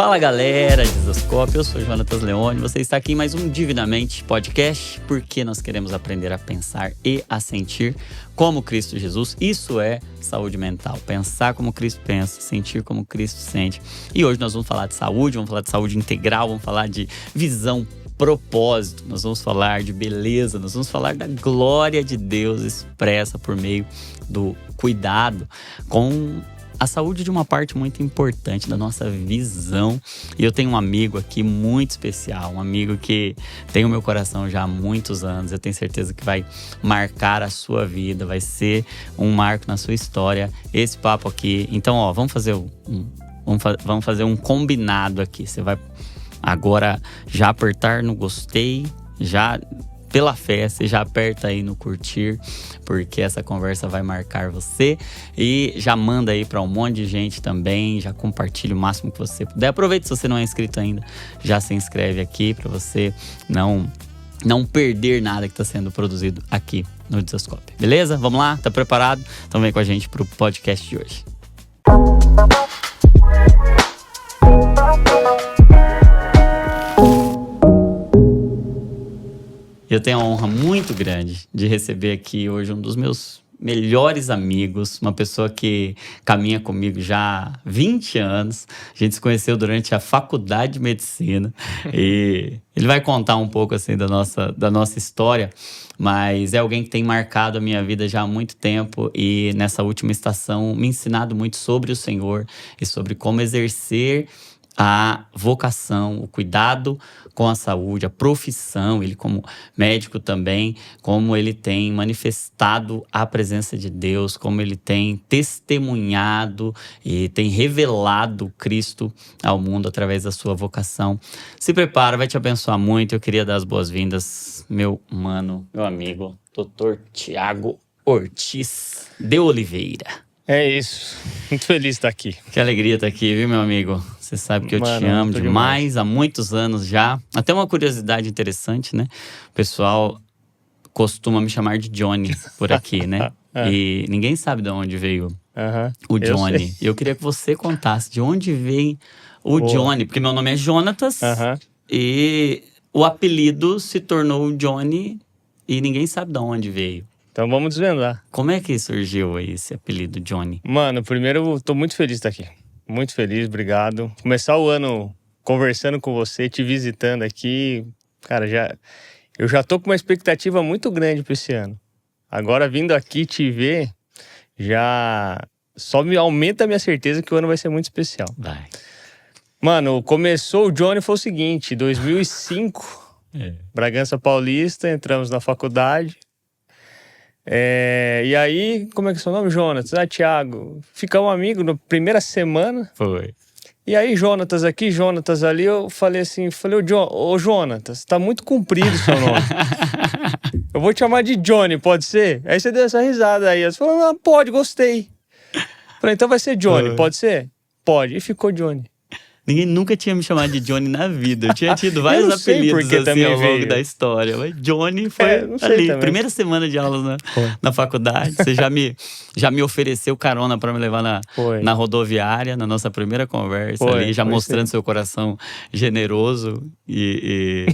Fala galera de Isoscópio, eu sou Jonatas Leone, você está aqui em mais um Divinamente Podcast, porque nós queremos aprender a pensar e a sentir como Cristo Jesus. Isso é saúde mental, pensar como Cristo pensa, sentir como Cristo sente. E hoje nós vamos falar de saúde integral, vamos falar de visão, propósito, nós vamos falar de beleza, nós vamos falar da glória de Deus expressa por meio do cuidado com a saúde de uma parte muito importante da nossa visão. E eu tenho um amigo aqui muito especial, um amigo que tem o meu coração já há muitos anos. Eu tenho certeza que vai marcar a sua vida, vai ser um marco na sua história, esse papo aqui. Então, vamos fazer um combinado aqui. Você vai agora já apertar no gostei, já pela fé, você já aperta aí no curtir, porque essa conversa vai marcar você. E já manda aí para um monte de gente também, já compartilha o máximo que você puder. Aproveita, se você não é inscrito ainda, já se inscreve aqui para você não perder nada que está sendo produzido aqui no Isoscópio. Beleza? Vamos lá? Tá preparado? Então vem com a gente pro podcast de hoje. Eu tenho a honra muito grande de receber aqui hoje um dos meus melhores amigos, uma pessoa que caminha comigo já há 20 anos. A gente se conheceu durante a faculdade de medicina e ele vai contar um pouco assim da nossa história, mas é alguém que tem marcado a minha vida já há muito tempo e nessa última estação me ensinado muito sobre o Senhor e sobre como exercer a vocação, o cuidado com a saúde, a profissão, ele como médico também, como ele tem manifestado a presença de Deus, como ele tem testemunhado e tem revelado Cristo ao mundo através da sua vocação. Se prepara, vai te abençoar muito. Eu queria dar as boas-vindas, meu amigo, Dr. Tiago Ortiz de Oliveira. É isso, muito feliz de estar aqui. Que alegria estar aqui, viu, meu amigo? Você sabe que eu te amo demais, há muitos anos já. Até uma curiosidade interessante, né? O pessoal costuma me chamar de Johnny por aqui, né? E ninguém sabe de onde veio o Johnny. Eu queria que você contasse de onde veio o Johnny, porque meu nome é Jonatas e o apelido se tornou Johnny e ninguém sabe de onde veio. Então vamos desvendar. Como é que surgiu aí esse apelido Johnny? Mano, primeiro eu tô muito feliz de estar aqui. Muito feliz, obrigado. Começar o ano conversando com você, te visitando aqui. Cara, eu já tô com uma expectativa muito grande para esse ano. Agora vindo aqui te ver, já só me aumenta a minha certeza que o ano vai ser muito especial. Vai. Mano, começou o Johnny foi o seguinte, 2005, Bragança Paulista, entramos na faculdade. E aí, como é que é seu nome? Jonatas. Thiago. Ficamos amigos na primeira semana. Foi. E aí, Jonatas aqui, Jonatas ali, eu falei assim, ô Jonatas, tá muito comprido o seu nome. Eu vou te chamar de Johnny, pode ser? Aí você deu essa risada aí. Você falou, pode, gostei. Falei, então vai ser Johnny, pode ser? Pode. E ficou Johnny. Ninguém nunca tinha me chamado de Johnny na vida. Eu tinha tido vários apelidos assim ao longo da história. Mas Johnny foi ali. Também. Primeira semana de aulas na faculdade. Você já me ofereceu carona para me levar na rodoviária, na nossa primeira conversa ali, já mostrando seu coração generoso e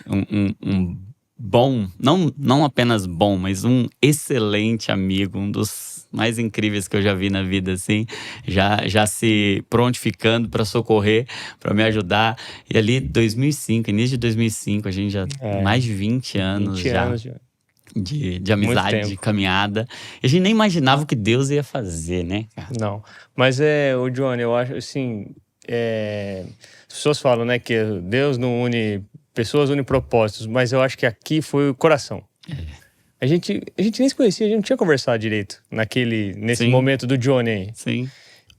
um bom, não apenas bom, mas um excelente amigo, um dos mais incríveis que eu já vi na vida, assim, já se prontificando para socorrer, para me ajudar. E ali, 2005, início de 2005, a gente já mais de 20 anos de amizade, de caminhada. E a gente nem imaginava o que Deus ia fazer, né, cara? Não, mas o Johnny, eu acho, assim, as pessoas falam, né, que Deus não une pessoas, une propósitos, mas eu acho que aqui foi o coração. A gente nem se conhecia, a gente não tinha conversado direito nesse momento do Johnny aí. Sim.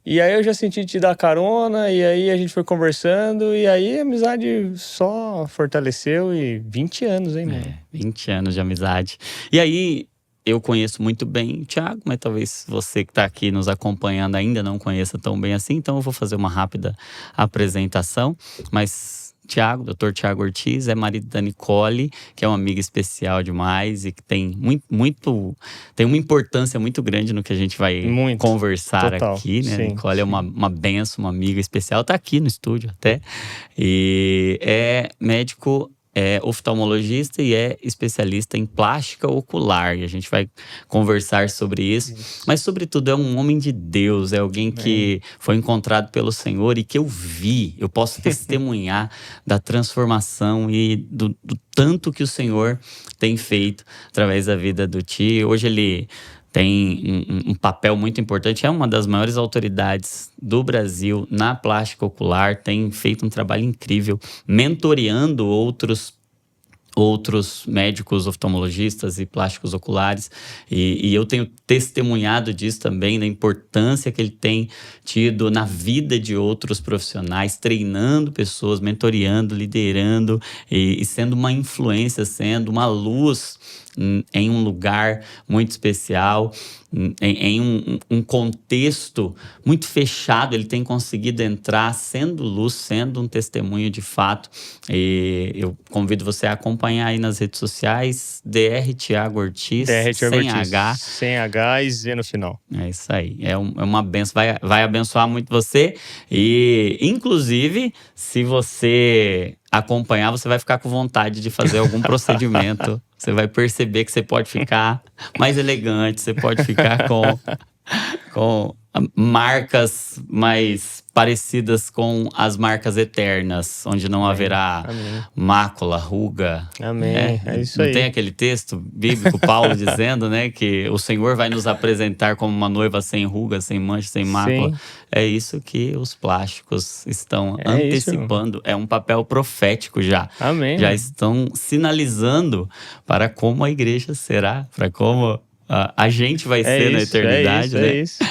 E aí eu já senti te dar carona, e aí a gente foi conversando, e aí a amizade só fortaleceu, e 20 anos, hein, mano? 20 anos de amizade. E aí, eu conheço muito bem o Thiago, mas talvez você que está aqui nos acompanhando ainda não conheça tão bem assim, então eu vou fazer uma rápida apresentação, mas Tiago, Dr. Tiago Ortiz, é marido da Nicole, que é uma amiga especial demais e que tem tem uma importância muito grande no que a gente vai conversar Total. aqui, né? Sim, Nicole é uma benção, uma amiga especial, tá aqui no estúdio até. E é médico, é oftalmologista e é especialista em plástica ocular. E a gente vai conversar sobre isso. Mas, sobretudo, é um homem de Deus. É alguém que foi encontrado pelo Senhor e que eu posso testemunhar da transformação e do tanto que o Senhor tem feito através da vida do Ti. Hoje ele tem um papel muito importante, é uma das maiores autoridades do Brasil na plástica ocular, tem feito um trabalho incrível, mentoreando outros médicos oftalmologistas e plásticos oculares, e eu tenho testemunhado disso também, da importância que ele tem tido na vida de outros profissionais, treinando pessoas, mentoreando, liderando e sendo uma influência, sendo uma luz em um lugar muito especial, em um contexto muito fechado. Ele tem conseguido entrar sendo luz, sendo um testemunho de fato. E eu convido você a acompanhar aí nas redes sociais, Dr. Tiago Ortiz, sem H. Sem H e Z no final. É isso aí, é uma benção, vai abençoar muito você. E, inclusive, se você acompanhar, você vai ficar com vontade de fazer algum procedimento. Você vai perceber que você pode ficar mais elegante, você pode ficar com marcas mais parecidas com as marcas eternas, onde não haverá mácula, ruga. Amém. É isso aí. Não tem aquele texto bíblico, Paulo dizendo, né, que o Senhor vai nos apresentar como uma noiva sem ruga, sem mancha, sem mácula. Sim. É isso que os plásticos estão antecipando. É um papel profético já. Amém. Já estão sinalizando para como a igreja será, para como a gente vai ser na eternidade, né? É isso.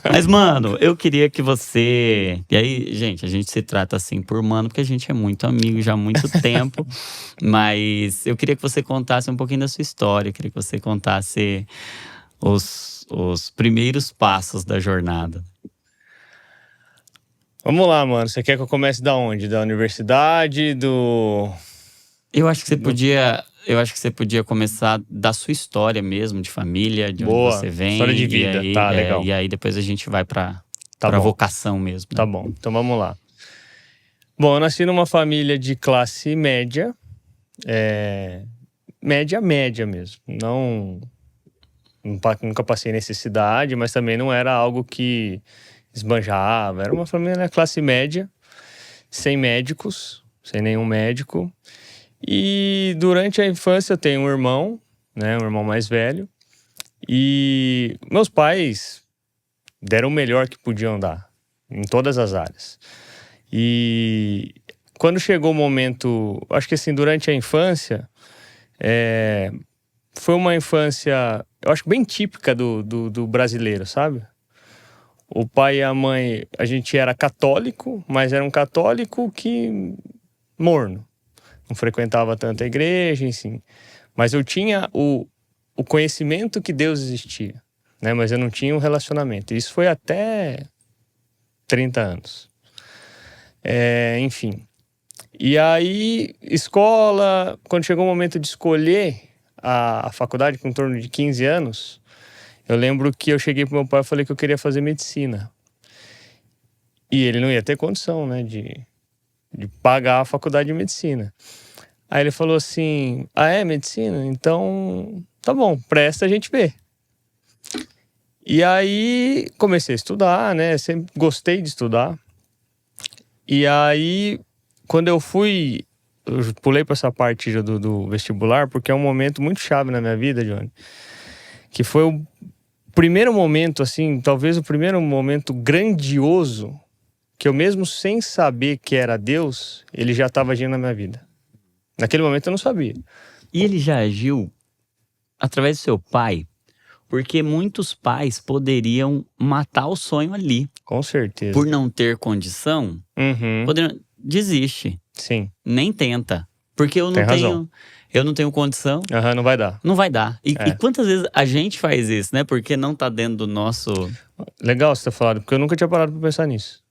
Mas, mano, eu queria que você... E aí, gente, a gente se trata assim por mano, porque a gente é muito amigo já há muito tempo. Mas eu queria que você contasse um pouquinho da sua história. Eu queria que você contasse os primeiros passos da jornada. Vamos lá, mano. Você quer que eu comece da onde? Da universidade, Eu acho que você podia começar da sua história mesmo, de família, de onde você vem. História de vida, tá, legal. E aí depois a gente vai pra vocação mesmo. Né? Tá bom, então vamos lá. Bom, eu nasci numa família de classe média. Média mesmo. Nunca passei necessidade, mas também não era algo que esbanjava. Era uma família classe média, sem médicos, sem nenhum médico. E durante a infância eu tenho um irmão, né, um irmão mais velho. E meus pais deram o melhor que podiam dar, em todas as áreas. E quando chegou o momento, acho que assim, durante a infância, foi uma infância, eu acho bem típica do brasileiro, sabe? O pai e a mãe, a gente era católico, mas era um católico que morno. Não frequentava tanto a igreja, enfim. Mas eu tinha o conhecimento que Deus existia, né? Mas eu não tinha um relacionamento. Isso foi até 30 anos. Enfim. E aí, escola, quando chegou o momento de escolher a faculdade, com em torno de 15 anos, eu lembro que eu cheguei pro meu pai e falei que eu queria fazer medicina. E ele não ia ter condição, né, de pagar a faculdade de medicina. Aí ele falou assim, medicina? Então, tá bom, presta, a gente vê. E aí, comecei a estudar, né, sempre gostei de estudar. E aí, quando eu pulei para essa parte do vestibular, porque é um momento muito chave na minha vida, Johnny, que foi o primeiro momento, assim, talvez o primeiro momento grandioso que eu mesmo sem saber que era Deus, ele já estava agindo na minha vida. Naquele momento eu não sabia. E ele já agiu através do seu pai, porque muitos pais poderiam matar o sonho ali. Com certeza. Por não ter condição, desiste. Sim. Nem tenta. Porque eu não tenho condição. Não vai dar. Não vai dar. E quantas vezes a gente faz isso, né? Porque não tá dentro do nosso... Legal você ter falado, porque eu nunca tinha parado pra pensar nisso.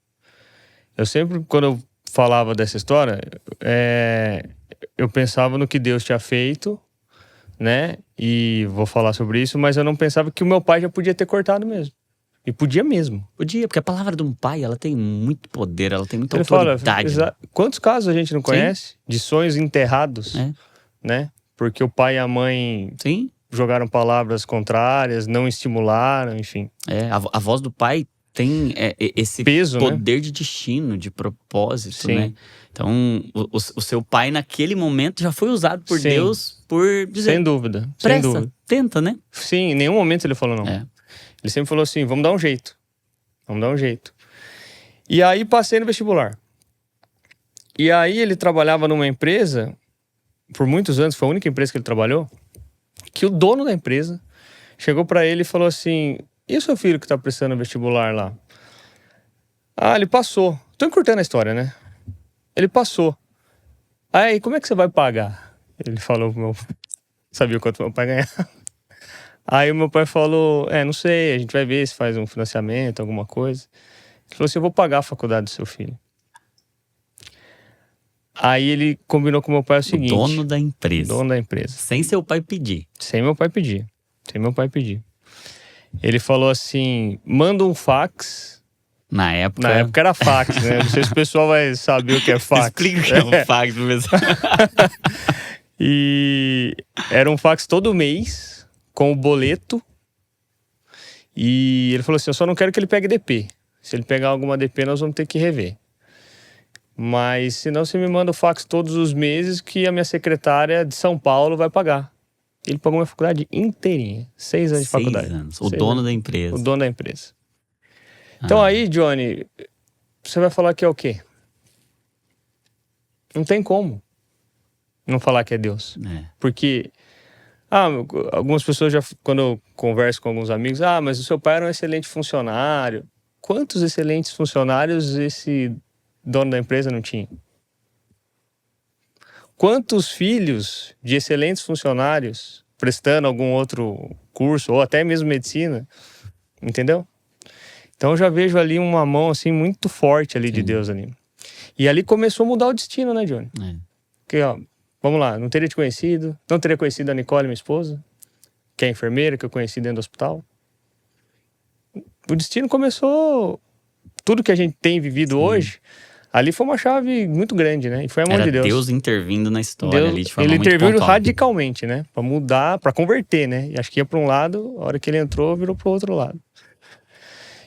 Eu sempre, quando eu falava dessa história, eu pensava no que Deus tinha feito, né? E vou falar sobre isso, mas eu não pensava que o meu pai já podia ter cortado mesmo. E podia mesmo. Podia, porque a palavra de um pai, ela tem muito poder, ela tem muita Ele autoridade. fala, quantos casos a gente não conhece de sonhos enterrados, né? Porque o pai e a mãe Sim. jogaram palavras contrárias, não estimularam, enfim. A voz do pai tem esse peso, poder, né? de destino, de propósito, Sim. né? Então, o seu pai naquele momento já foi usado por Sim. Deus por dizer... Sem dúvida. Pressa, sem dúvida. tenta, né? Sim, em nenhum momento ele falou não. Ele sempre falou assim, vamos dar um jeito. Vamos dar um jeito. E aí passei no vestibular. E aí ele trabalhava numa empresa, por muitos anos, foi a única empresa que ele trabalhou, que o dono da empresa chegou pra ele e falou assim, e o seu filho que tá prestando vestibular lá? Ah, ele passou. Tô encurtando a história, né? Ele passou. Aí, como é que você vai pagar? Ele falou pro meu pai. Sabia quanto meu pai ganhava. Aí o meu pai falou, não sei, a gente vai ver se faz um financiamento, alguma coisa. Ele falou assim, eu vou pagar a faculdade do seu filho. Aí ele combinou com o meu pai o seguinte... Dono da empresa. Dono da empresa. Sem seu pai pedir. Sem meu pai pedir. Sem meu pai pedir. Ele falou assim, manda um fax. Na época era fax, né? Não sei se o pessoal vai saber o que é fax. Explica o que é um fax pro pessoal. E era um fax todo mês, com o boleto. E ele falou assim, eu só não quero que ele pegue DP. Se ele pegar alguma DP, nós vamos ter que rever. Mas senão você me manda o fax todos os meses que a minha secretária de São Paulo vai pagar. Ele pagou minha faculdade inteirinha. 6 anos de faculdade. 6 anos. O dono da empresa. O dono da empresa. Então aí, Johnny, você vai falar que é o quê? Não tem como não falar que é Deus. Porque algumas pessoas quando eu converso com alguns amigos, mas o seu pai era um excelente funcionário. Quantos excelentes funcionários esse dono da empresa não tinha? Quantos filhos de excelentes funcionários prestando algum outro curso, ou até mesmo medicina, entendeu? Então eu já vejo ali uma mão assim muito forte ali de Deus ali. E ali começou a mudar o destino, né, Johnny? Porque, vamos lá, não teria te conhecido, não teria conhecido a Nicole, minha esposa, que é enfermeira, que eu conheci dentro do hospital. O destino começou, tudo que a gente tem vivido hoje, ali foi uma chave muito grande, né? E foi a mão de Deus. Deus intervindo na história ali de forma ele muito interviu pontual. radicalmente, né? Pra mudar, pra converter, né? E acho que ia pra um lado, a hora que ele entrou, virou pro outro lado.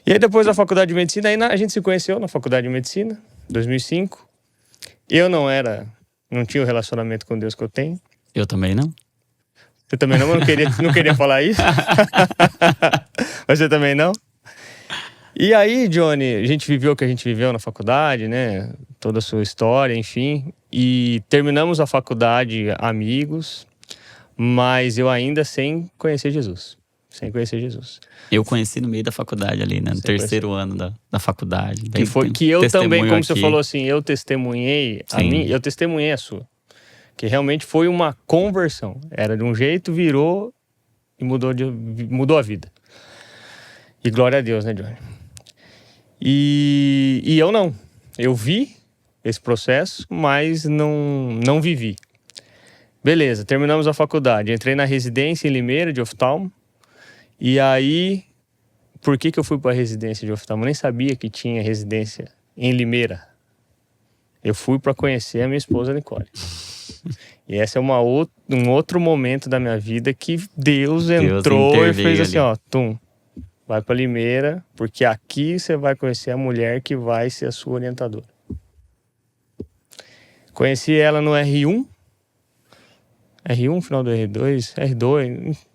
E aí depois da faculdade de medicina, aí a gente se conheceu na faculdade de medicina, 2005. Eu não tinha o relacionamento com Deus que eu tenho. Eu também não. Você também não? Eu não queria falar isso. Mas você também não? E aí, Johnny, a gente viveu o que a gente viveu na faculdade, né? Toda a sua história, enfim. E terminamos a faculdade amigos, mas eu ainda sem conhecer Jesus. Sem conhecer Jesus. Eu conheci no meio da faculdade ali, né? No terceiro ano da faculdade. Que eu também, como você falou assim, eu testemunhei a mim, eu testemunhei a sua. Que realmente foi uma conversão. Era de um jeito, virou e mudou a vida. E glória a Deus, né, Johnny? E eu não. Eu vi esse processo, mas não vivi. Beleza, terminamos a faculdade. Entrei na residência em Limeira, de oftalmo. E aí, por que eu fui para a residência de oftalmo? Eu nem sabia que tinha residência em Limeira. Eu fui para conhecer a minha esposa Nicole. E esse é um outro momento da minha vida que Deus entrou e fez assim, tum, vai para Limeira, porque aqui você vai conhecer a mulher que vai ser a sua orientadora. Conheci ela no R1, final do R2,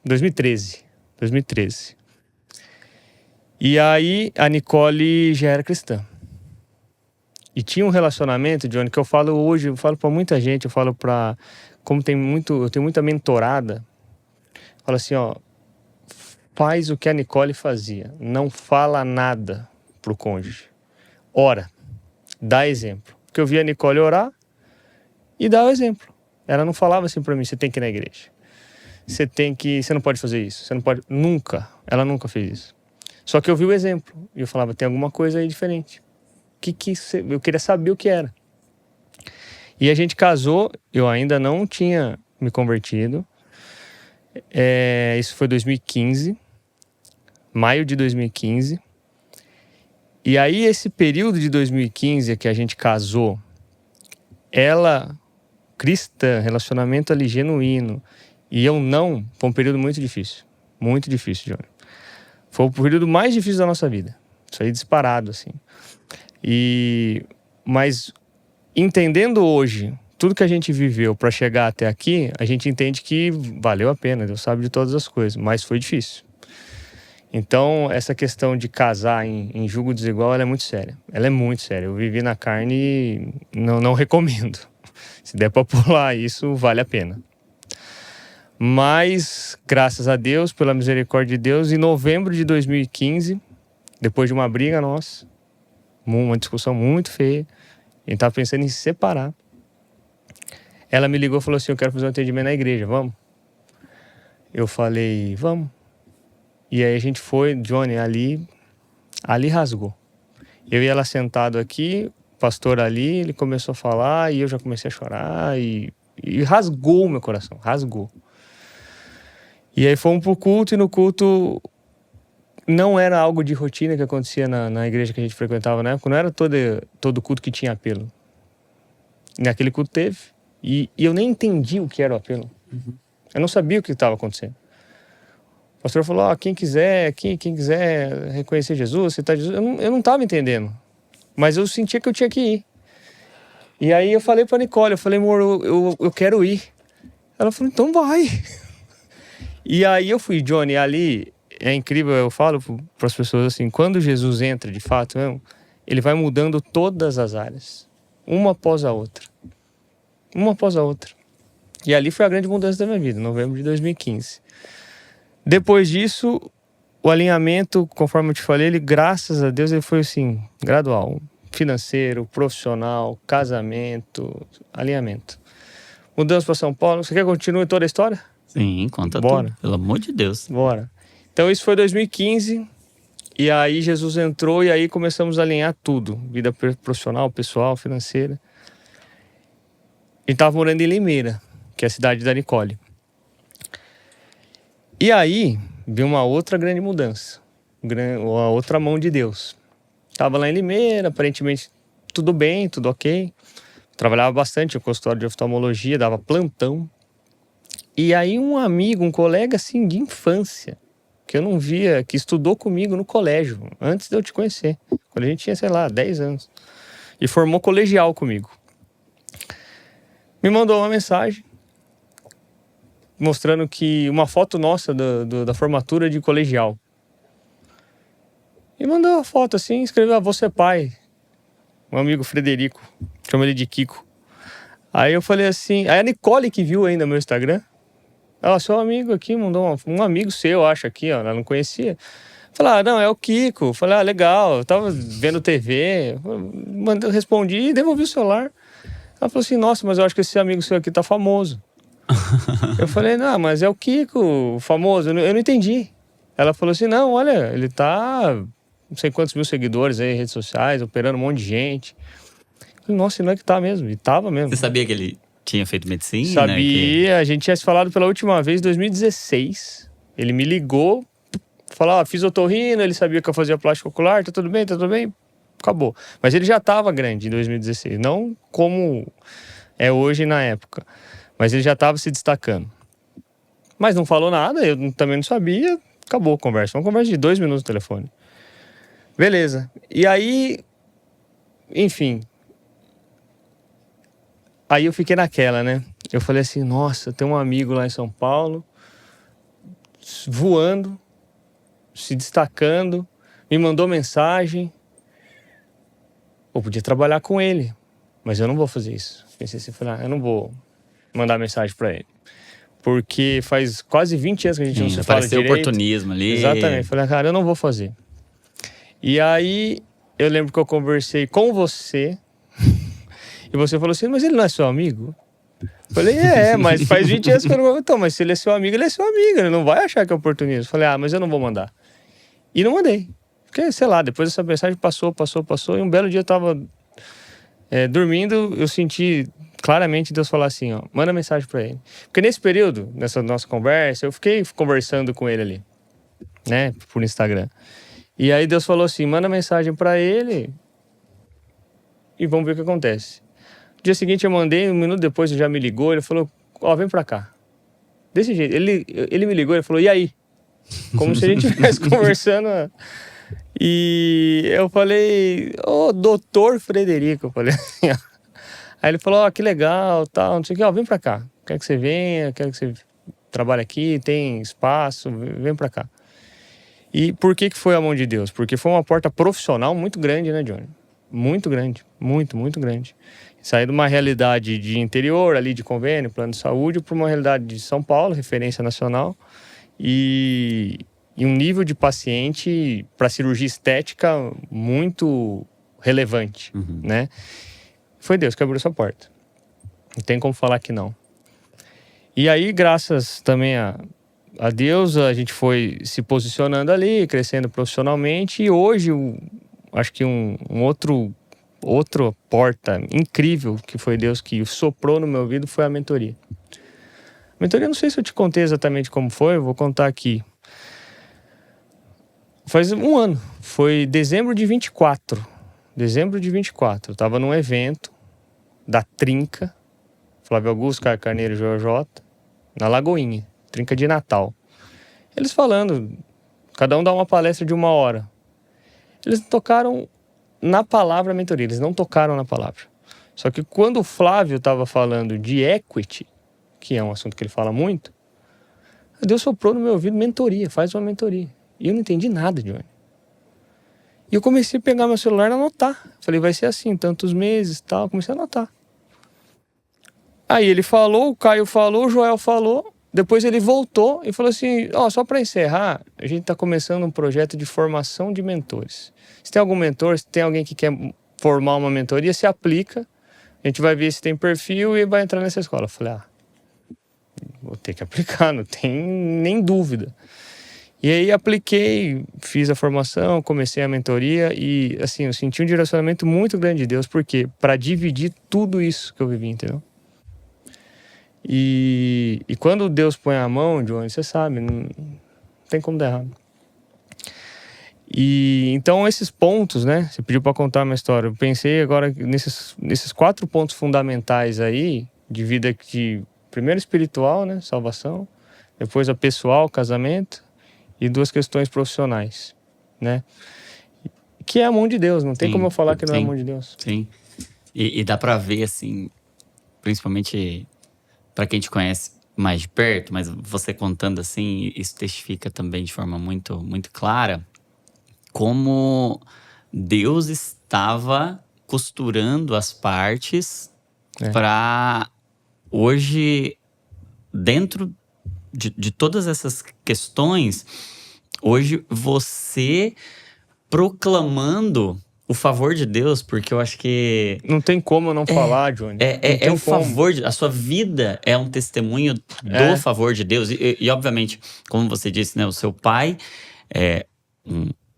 2013. E aí a Nicole já era cristã. E tinha um relacionamento, Johnny, que eu falo hoje, eu falo pra muita gente, eu falo pra... Como eu tenho muita mentorada, eu falo assim, faz o que a Nicole fazia. Não fala nada pro cônjuge. Ora, dá exemplo. Porque eu via a Nicole orar e dar o exemplo. Ela não falava assim pra mim, você tem que ir na igreja. Você não pode fazer isso. Você não pode... Nunca. Ela nunca fez isso. Só que eu vi o exemplo. E eu falava, tem alguma coisa aí diferente. Eu queria saber o que era. E a gente casou, eu ainda não tinha me convertido. Isso foi 2015, maio de 2015. E aí esse período de 2015 que a gente casou, ela cristã, relacionamento ali genuíno, e eu não, foi um período muito difícil. Muito difícil, Johnny. Foi o período mais difícil da nossa vida. Isso aí disparado, assim. Mas entendendo hoje tudo que a gente viveu para chegar até aqui, a gente entende que valeu a pena, Deus sabe de todas as coisas, mas foi difícil. Então, essa questão de casar em julgo desigual, ela é muito séria. Ela é muito séria. Eu vivi na carne e não recomendo. Se der para pular isso, vale a pena. Mas, graças a Deus, pela misericórdia de Deus, em novembro de 2015, depois de uma briga nossa, uma discussão muito feia, a gente estava pensando em se separar. Ela me ligou e falou assim, eu quero fazer um atendimento na igreja, vamos? Eu falei, vamos. E aí a gente foi, Johnny, ali rasgou. Eu e ela sentado aqui, o pastor ali, ele começou a falar e eu já comecei a chorar e rasgou o meu coração, rasgou. E aí fomos pro culto e no culto não era algo de rotina que acontecia na igreja que a gente frequentava na época, não era todo culto que tinha apelo. Naquele culto teve. E eu nem entendi o que era o apelo. Uhum. Eu não sabia o que estava acontecendo. O pastor falou, quem quiser reconhecer Jesus, aceitar Jesus. Eu não estava entendendo. Mas eu sentia que eu tinha que ir. E aí eu falei para Nicole, eu falei, amor, eu quero ir. Ela falou, então vai. E aí eu fui, Johnny, ali é incrível, eu falo para as pessoas assim, quando Jesus entra de fato, ele vai mudando todas as áreas. Uma após a outra. Uma após a outra. E ali foi a grande mudança da minha vida, novembro de 2015. Depois disso, o alinhamento, conforme eu te falei, ele, graças a Deus, ele foi assim, gradual. Financeiro, profissional, casamento, alinhamento. Mudamos para São Paulo. Você quer que continue toda a história? Sim, conta Bora. tudo. Pelo amor de Deus. Bora. Então isso foi 2015. E aí Jesus entrou e aí começamos a alinhar tudo. Vida profissional, pessoal, financeira. A gente estava morando em Limeira, que é a cidade da Nicole. E aí, veio uma outra grande mudança. Uma outra mão de Deus. Estava lá em Limeira, aparentemente tudo bem, tudo ok. Trabalhava bastante no consultório de oftalmologia, dava plantão. E aí um amigo, um colega assim de infância, que eu não via, que estudou comigo no colégio, antes de eu te conhecer. Quando a gente tinha, sei lá, 10 anos. E formou colegial comigo. Me mandou uma mensagem mostrando que uma foto nossa da formatura de colegial. E mandou uma foto assim, escreveu, você é pai. Um amigo Frederico, chama ele de Kiko. Aí eu falei assim, aí a Nicole que viu ainda meu Instagram, seu amigo aqui, mandou um amigo seu, acho aqui, ela não conhecia. Falei, não, é o Kiko. Falei, legal, eu tava vendo TV. Respondi e devolvi o celular. Ela falou assim, nossa, mas eu acho que esse amigo seu aqui tá famoso. Eu falei, não, mas é o Kiko, famoso. Eu não entendi. Ela falou assim, não, olha, ele tá não sei quantos mil seguidores aí em redes sociais, operando um monte de gente. Eu falei, nossa, não é que tá mesmo? E tava mesmo. Você sabia que ele tinha feito medicina? Sabia, a gente tinha se falado pela última vez em 2016. Ele me ligou, falou, fiz otorrino, ele sabia que eu fazia plástico ocular, tá tudo bem, acabou. Mas ele já estava grande em 2016, não como é hoje na época, mas ele já estava se destacando. Mas não falou nada, eu também não sabia, acabou a conversa. Uma conversa de 2 minutos no telefone. Beleza. E aí, enfim. Aí eu fiquei naquela, né? Eu falei assim, nossa, tem um amigo lá em São Paulo, voando, se destacando, me mandou mensagem. Eu podia trabalhar com ele, mas eu não vou fazer isso. Pensei assim, eu não vou mandar mensagem pra ele. Porque faz quase 20 anos que a gente não se fala direito. Pareceu oportunismo ali. Exatamente. Falei, cara, eu não vou fazer. E aí, eu lembro que eu conversei com você, e você falou assim, mas ele não é seu amigo? Falei, mas faz 20 anos que eu não vou. Então, mas se ele é seu amigo, ele é seu amigo, ele não vai achar que é oportunismo. Falei, mas eu não vou mandar. E não mandei. Porque, sei lá, depois essa mensagem passou, e um belo dia eu tava dormindo, eu senti, claramente Deus falou assim, ó, manda mensagem para ele. Porque nesse período, nessa nossa conversa, eu fiquei conversando com ele ali, né, por Instagram. E aí Deus falou assim, manda mensagem para ele e vamos ver o que acontece. No dia seguinte eu mandei, um minuto depois ele já me ligou, ele falou, ó, vem pra cá. Desse jeito, ele me ligou, ele falou, e aí? Como se a gente estivesse conversando. E eu falei, ô, doutor Frederico, eu falei assim, ó. Aí ele falou, ó, que legal, tal, não sei o que, ó, vem pra cá. Quero que você venha, quero que você trabalhe aqui, tem espaço, vem pra cá. E por que foi a mão de Deus? Porque foi uma porta profissional muito grande, né, Johnny? Muito grande, muito grande. Sair de uma realidade de interior, ali de convênio, plano de saúde, para uma realidade de São Paulo, referência nacional, e um nível de paciente para cirurgia estética muito relevante, né? Foi Deus que abriu essa porta. Não tem como falar que não. E aí, graças também a Deus, a gente foi se posicionando ali, crescendo profissionalmente, e hoje, acho que outra porta incrível que foi Deus que soprou no meu ouvido foi a mentoria. A mentoria, não sei se eu te contei exatamente como foi, eu vou contar aqui. Faz um ano, foi dezembro de 24. Eu estava num evento da Trinca, Flávio Augusto, Caio Carneiro e Joel J, na Lagoinha, Trinca de Natal. Eles falando, cada um dá uma palestra de 1 hora. Eles tocaram na palavra mentoria, eles não tocaram na palavra. Só que quando o Flávio estava falando de equity, que é um assunto que ele fala muito, Deus soprou no meu ouvido, mentoria, faz uma mentoria. E eu não entendi nada, Johnny. E eu comecei a pegar meu celular e anotar. Falei, vai ser assim, tantos meses e tal. Comecei a anotar. Aí ele falou, o Caio falou, o Joel falou. Depois ele voltou e falou assim, ó, só para encerrar, a gente está começando um projeto de formação de mentores. Se tem algum mentor, se tem alguém que quer formar uma mentoria, se aplica. A gente vai ver se tem perfil e vai entrar nessa escola. Eu falei, vou ter que aplicar, não tem nem dúvida. E aí apliquei, fiz a formação, comecei a mentoria e, assim, eu senti um direcionamento muito grande de Deus. Por quê? Para dividir tudo isso que eu vivi, entendeu? E quando Deus põe a mão, Johnny, você sabe, não tem como dar errado. E então esses pontos, né? Você pediu para contar uma história. Eu pensei agora nesses 4 pontos fundamentais aí de vida, de primeiro espiritual, né? Salvação. Depois a pessoal, casamento. E 2 questões profissionais, né? Que é a mão de Deus. Não tem como eu falar que não é a mão de Deus. Sim. E dá para ver, assim, principalmente para quem te conhece mais de perto, mas você contando assim, isso testifica também de forma muito, muito clara como Deus estava costurando as partes para hoje, dentro de todas essas questões, hoje você proclamando o favor de Deus, porque eu acho que... Não tem como eu não falar, Johnny. É o favor, a sua vida é um testemunho do favor de Deus. E obviamente, como você disse, né, o seu pai é,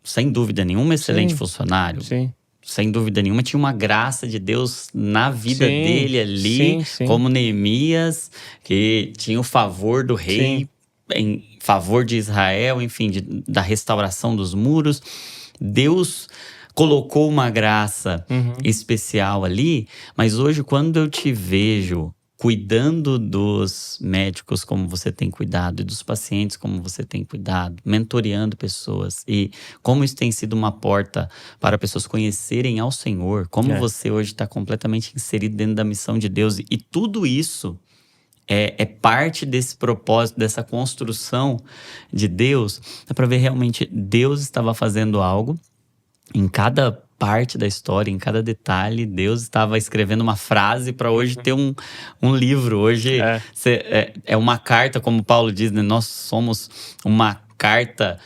sem dúvida nenhuma, excelente funcionário. Sim. Sem dúvida nenhuma, tinha uma graça de Deus na vida dele ali, como Neemias, que tinha o favor do rei, em favor de Israel, enfim, da restauração dos muros. Deus colocou uma graça especial ali, mas hoje, quando eu te vejo cuidando dos médicos como você tem cuidado e dos pacientes como você tem cuidado, mentoreando pessoas, e como isso tem sido uma porta para pessoas conhecerem ao Senhor, como você hoje está completamente inserido dentro da missão de Deus, e tudo isso é parte desse propósito, dessa construção de Deus. Dá para ver realmente Deus estava fazendo algo em cada parte da história, em cada detalhe. Deus estava escrevendo uma frase para hoje ter um livro. Hoje é uma carta, como Paulo diz, né? Nós somos uma carta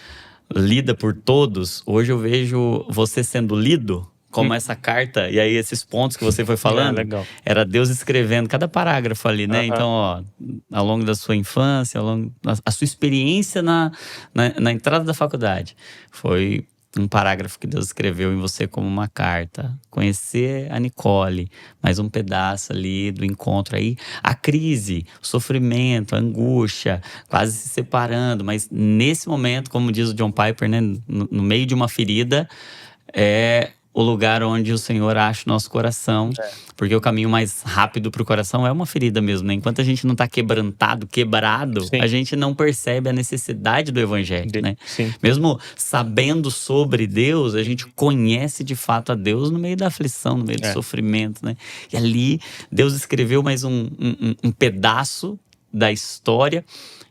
lida por todos. Hoje eu vejo você sendo lido como essa carta, e aí esses pontos que você foi falando, era Deus escrevendo cada parágrafo ali, né? Então, ó, ao longo da sua infância, ao longo da sua experiência na entrada da faculdade, foi um parágrafo que Deus escreveu em você como uma carta. Conhecer a Nicole, mais um pedaço ali do encontro aí. A crise, o sofrimento, a angústia, quase se separando. Mas nesse momento, como diz o John Piper, né, no meio de uma ferida, é o lugar onde o Senhor acha o nosso coração. Porque o caminho mais rápido para o coração é uma ferida mesmo, né? Enquanto a gente não está quebrado, Sim. a gente não percebe a necessidade do evangelho, né? Sim. Mesmo sabendo sobre Deus, a gente conhece de fato a Deus no meio da aflição, no meio do sofrimento, né? E ali, Deus escreveu mais um pedaço da história.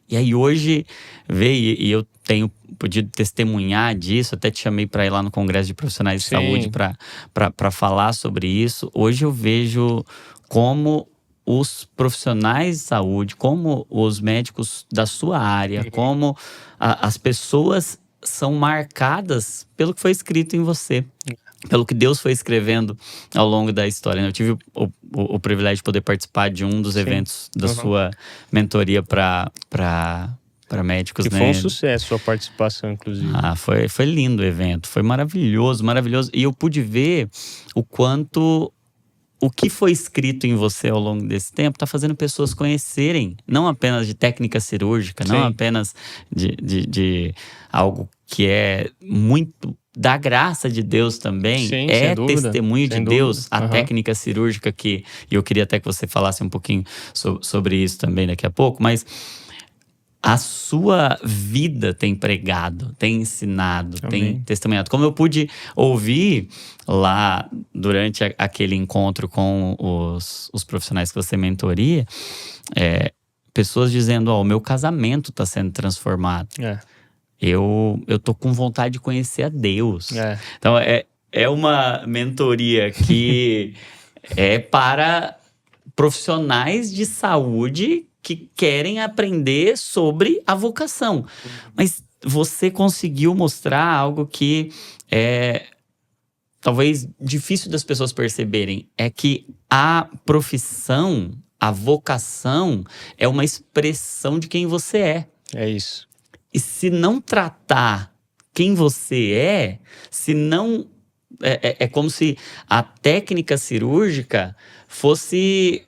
E aí hoje, e eu tenho podido testemunhar disso, até te chamei para ir lá no Congresso de Profissionais de Saúde para falar sobre isso. Hoje eu vejo como os profissionais de saúde, como os médicos da sua área, como as pessoas são marcadas pelo que foi escrito em você. Pelo que Deus foi escrevendo ao longo da história. Eu tive o privilégio de poder participar de um dos eventos da sua mentoria para médicos, que né? foi um sucesso a participação, inclusive. Foi lindo o evento, foi maravilhoso, maravilhoso. E eu pude ver o quanto o que foi escrito em você ao longo desse tempo está fazendo pessoas conhecerem, não apenas de técnica cirúrgica, não apenas de algo que é muito da graça de Deus também, é testemunho de Deus, a técnica cirúrgica e eu queria até que você falasse um pouquinho sobre isso também daqui a pouco, mas a sua vida tem pregado, tem ensinado, tem testemunhado. Como eu pude ouvir lá durante aquele encontro com os profissionais que você mentoria, pessoas dizendo, o meu casamento está sendo transformado. Eu tô com vontade de conhecer a Deus. Então, é uma mentoria que é para profissionais de saúde que querem aprender sobre a vocação. Mas você conseguiu mostrar algo que é talvez difícil das pessoas perceberem. É que a profissão, a vocação, é uma expressão de quem você é. É isso. E se não tratar quem você é, se não... É como se a técnica cirúrgica fosse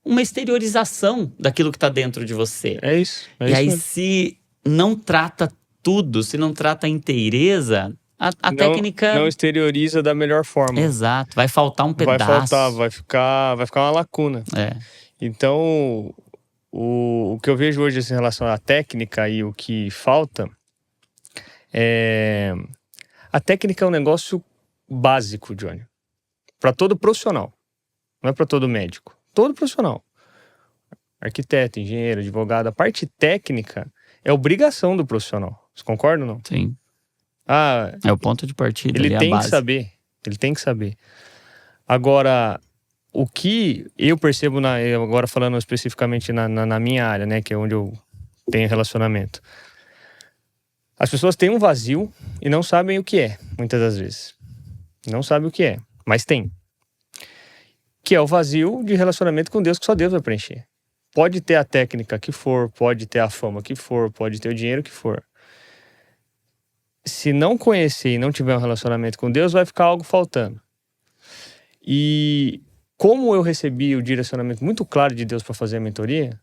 uma exteriorização daquilo que está dentro de você. É isso. E aí, se não trata tudo, se não trata a inteireza, a técnica... Não exterioriza da melhor forma. Exato. Vai faltar um pedaço. Vai ficar uma lacuna. Então, o que eu vejo hoje assim, em relação à técnica e o que falta é... A técnica é um negócio básico, Johnny. Para todo profissional. Não é para todo médico. Todo profissional. Arquiteto, engenheiro, advogado. A parte técnica é obrigação do profissional. Você concorda ou não? Sim. É o ponto de partida. Ele tem que saber. Ele tem que saber. Agora, o que eu percebo, agora falando especificamente na minha área, né? Que é onde eu tenho relacionamento. As pessoas têm um vazio e não sabem o que é, muitas das vezes. Não sabem o que é, mas tem. Que é o vazio de relacionamento com Deus que só Deus vai preencher. Pode ter a técnica que for, pode ter a fama que for, pode ter o dinheiro que for. Se não conhecer e não tiver um relacionamento com Deus, vai ficar algo faltando. E como eu recebi o direcionamento muito claro de Deus para fazer a mentoria,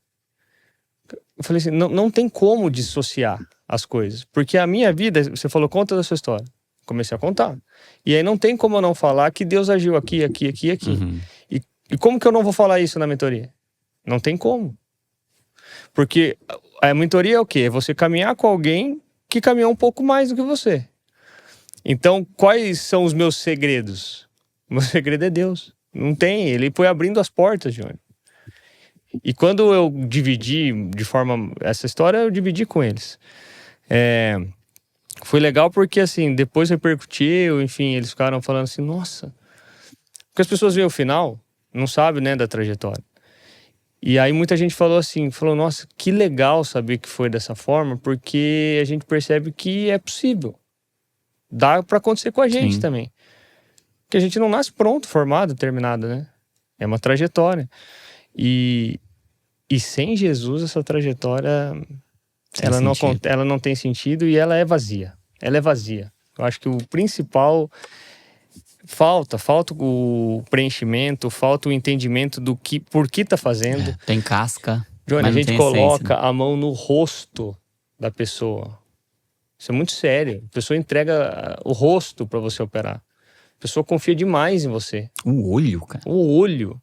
eu falei assim, não tem como dissociar as coisas. Porque a minha vida, você falou, conta da sua história. Comecei a contar. E aí não tem como eu não falar que Deus agiu aqui. E como que eu não vou falar isso na mentoria? Não tem como. Porque a mentoria é o quê? É você caminhar com alguém que caminhou um pouco mais do que você. Então, quais são os meus segredos? O meu segredo é Deus. Não tem. Ele foi abrindo as portas, Johnny. E quando eu dividi essa história, eu dividi com eles. Foi legal porque, assim, depois repercutiu, enfim, eles ficaram falando assim, nossa. Porque as pessoas veem o final, não sabem, né, da trajetória. E aí muita gente falou, nossa, que legal saber que foi dessa forma, porque a gente percebe que é possível. Dá pra acontecer com a gente também. Porque a gente não nasce pronto, formado, terminado, né? É uma trajetória. E sem Jesus, essa trajetória, ela não tem sentido e ela é vazia. ela é vazia. Eu acho que o principal falta o preenchimento, falta o entendimento do que, por que tá fazendo. Tem casca, Johnny, a mas não gente tem essência, coloca né? a mão no rosto da pessoa. Isso é muito sério. A pessoa entrega o rosto para você operar. A pessoa confia demais em você. O olho, cara. O olho.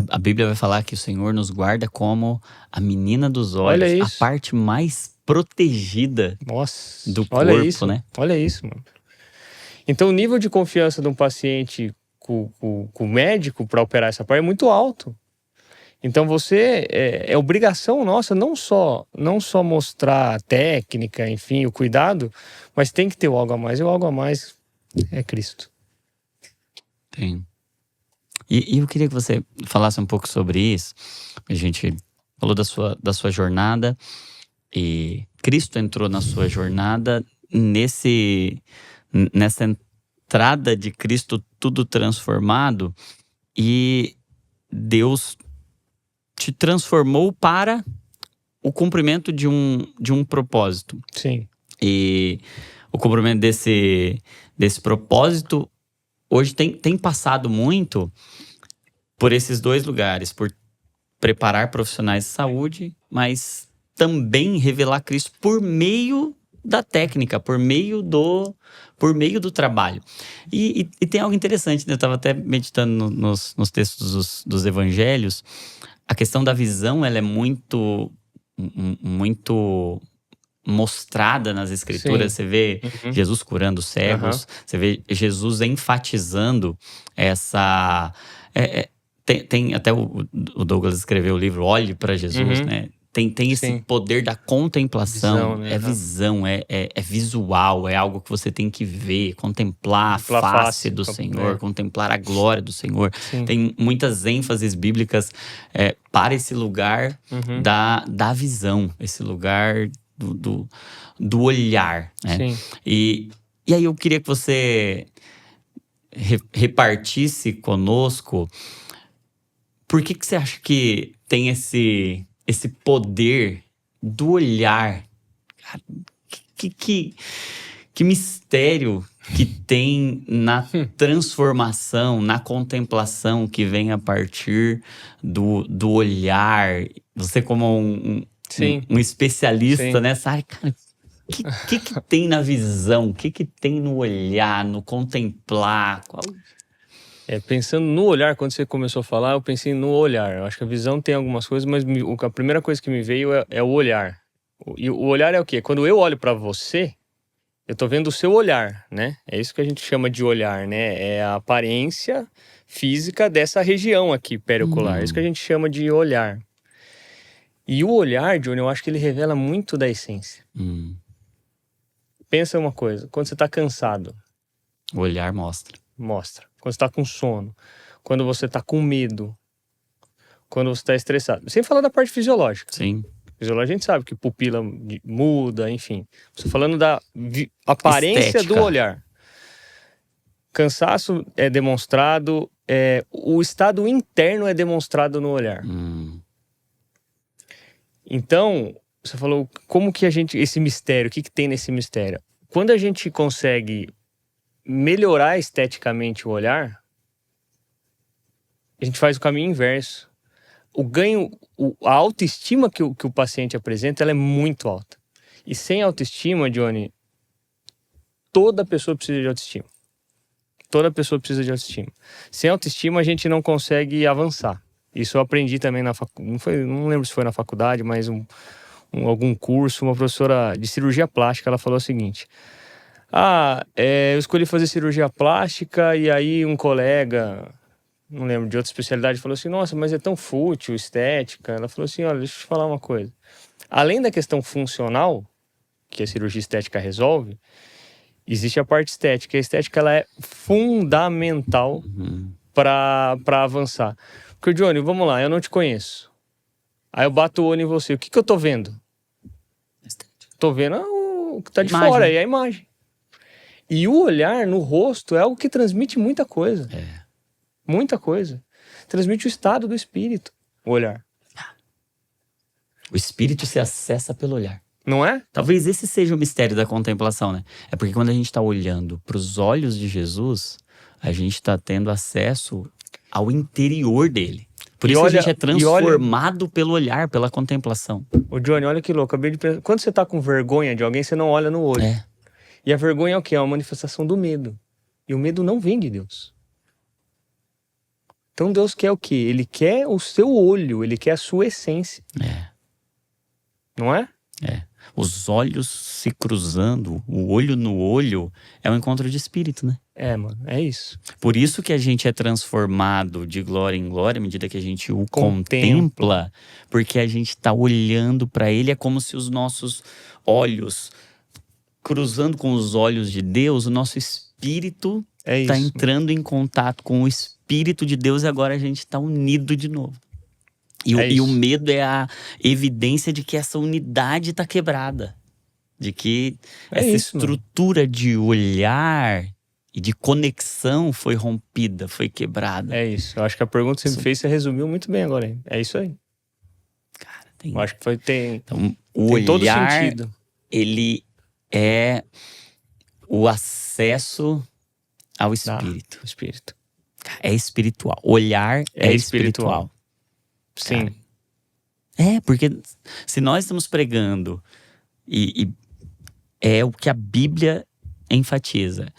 A Bíblia vai falar que o Senhor nos guarda como a menina dos olhos. Olha A isso. parte mais protegida Nossa, do olha corpo, isso, né? olha isso, mano. Então o nível de confiança de um paciente com o médico para operar essa parte é muito alto. Então você, é obrigação nossa não só mostrar a técnica, enfim, o cuidado, mas tem que ter o algo a mais. E o algo a mais é Cristo. Tem. E eu queria que você falasse um pouco sobre isso. A gente falou da sua jornada e Cristo entrou na sua jornada nessa entrada de Cristo tudo transformado e Deus te transformou para o cumprimento de um propósito. Sim. E o cumprimento desse propósito hoje tem passado muito por esses dois lugares, por preparar profissionais de saúde, mas também revelar Cristo por meio da técnica, por meio do trabalho. E tem algo interessante, né? Eu estava até meditando nos textos dos evangelhos. A questão da visão, ela é muito mostrada nas escrituras. Sim. Você vê Jesus curando cegos, você vê Jesus enfatizando essa... Tem até o Douglas escreveu o livro Olhe para Jesus, né? Tem esse poder da contemplação, Visão, né? visão, é visual, é algo que você tem que ver, contemplar a face do Senhor, contemplar a glória do Senhor. Sim. Tem muitas ênfases bíblicas para esse lugar da visão, esse lugar do olhar, né? Sim. E aí eu queria que você repartisse conosco por que você acha que tem esse poder do olhar. Cara, que mistério que tem na transformação, na contemplação que vem a partir do olhar. Você como um especialista nessa área, cara, o que tem na visão? O que tem no olhar, no contemplar? Pensando no olhar, quando você começou a falar, eu pensei no olhar. Eu acho que a visão tem algumas coisas, mas a primeira coisa que me veio é o olhar. E o olhar é o quê? Quando eu olho para você, eu tô vendo o seu olhar, né? É isso que a gente chama de olhar, né? É a aparência física dessa região aqui, periocular. É isso que a gente chama de olhar. E o olhar, Johnny, eu acho que ele revela muito da essência. Pensa uma coisa, quando você tá cansado... O olhar mostra. Quando você tá com sono, quando você tá com medo, quando você tá estressado. Sem falar da parte fisiológica. Sim. Fisiológica a gente sabe que pupila muda, enfim. Estou falando da aparência estética. do olhar. Cansaço é demonstrado, o estado interno é demonstrado no olhar. Então, você falou, como que esse mistério, o que tem nesse mistério? Quando a gente consegue melhorar esteticamente o olhar, a gente faz o caminho inverso. O ganho, a autoestima que o paciente apresenta, ela é muito alta. E sem autoestima, Johnny, toda pessoa precisa de autoestima. Toda pessoa precisa de autoestima. Sem autoestima, a gente não consegue avançar. Isso eu aprendi também na faculdade, não lembro se foi na faculdade, mas algum curso, uma professora de cirurgia plástica, ela falou o seguinte... eu escolhi fazer cirurgia plástica e aí um colega, não lembro, de outra especialidade, falou assim, nossa, mas é tão fútil, estética. Ela falou assim, olha, deixa eu te falar uma coisa. Além da questão funcional, que a cirurgia estética resolve, existe a parte estética. A estética, ela é fundamental para avançar. Porque, Johnny, vamos lá, eu não te conheço. Aí eu bato o olho em você, o que eu tô vendo? Tô vendo o que tá de fora, aí é a imagem. E o olhar no rosto é algo que transmite muita coisa. Muita coisa. Transmite o estado do espírito, o olhar. O espírito se acessa pelo olhar. Não é? Talvez esse seja o mistério da contemplação, né? É porque quando a gente está olhando para os olhos de Jesus, a gente está tendo acesso ao interior dele. Por E isso olha- a gente é transformado pelo olhar, pela contemplação. Ô Johnny, olha que louco. Acabei de pensar. Quando você tá com vergonha de alguém, você não olha no olho. É. E a vergonha é o quê? É uma manifestação do medo. E o medo não vem de Deus. Então Deus quer o quê? Ele quer o seu olho, ele quer a sua essência. Não é? Os olhos se cruzando, o olho no olho, é um encontro de espírito, né? É, mano, é isso. Por isso que a gente é transformado de glória em glória à medida que a gente o Contempla. contempla, porque a gente está olhando para ele, é como se os nossos olhos, cruzando com os olhos de Deus, o nosso espírito É está isso. entrando em contato com o espírito de Deus e agora a gente está unido de novo. E, É e o isso. medo é a evidência de que essa unidade está quebrada. De que É essa isso, mano. estrutura de olhar e de conexão foi rompida, foi quebrada. É isso. Eu acho que a pergunta que você me fez, você resumiu muito bem agora, hein? É isso aí. Tem- Eu acho que tem Então, o todo olhar, sentido. ele é o acesso ao Dá. espírito. O espírito. É espiritual. Olhar é espiritual. Sim. É, porque se nós estamos pregando e é o que a Bíblia enfatiza,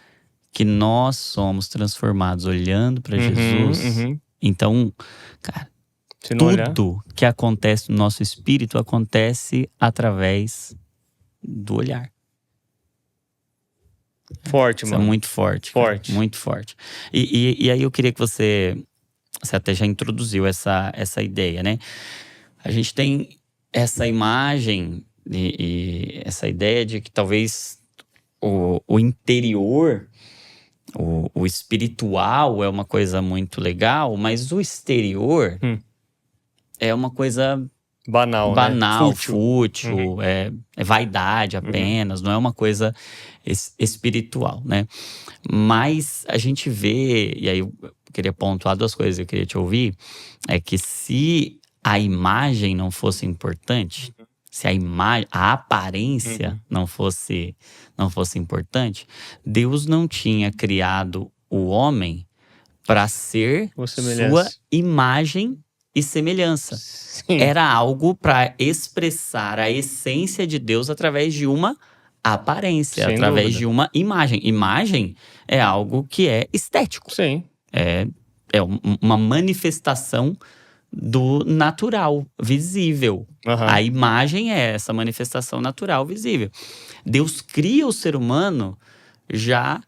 que nós somos transformados olhando para Jesus. Uhum. Então, cara, Se não olhar. tudo que acontece no nosso espírito acontece através do olhar. Forte, Isso é mano. muito forte. cara, Forte. muito forte. E aí eu queria que você até já introduziu essa ideia, né? A gente tem essa imagem e essa ideia de que talvez o interior, o espiritual é uma coisa muito legal, mas o exterior é uma coisa Banal, banal, né? fútil, é vaidade apenas, não é uma coisa espiritual, né? Mas a gente vê, e aí eu queria pontuar duas coisas que eu queria te ouvir, é que se a imagem não fosse importante, se a aparência não fosse importante, Deus não tinha criado o homem para ser Ou sua semelhança. imagem e semelhança. Sim. Era algo para expressar a essência de Deus através de uma aparência, Sem através dúvida. de uma imagem. Imagem é algo que é estético. Sim. É uma manifestação do natural, visível. Aham. A imagem é essa manifestação natural, visível. Deus cria o ser humano já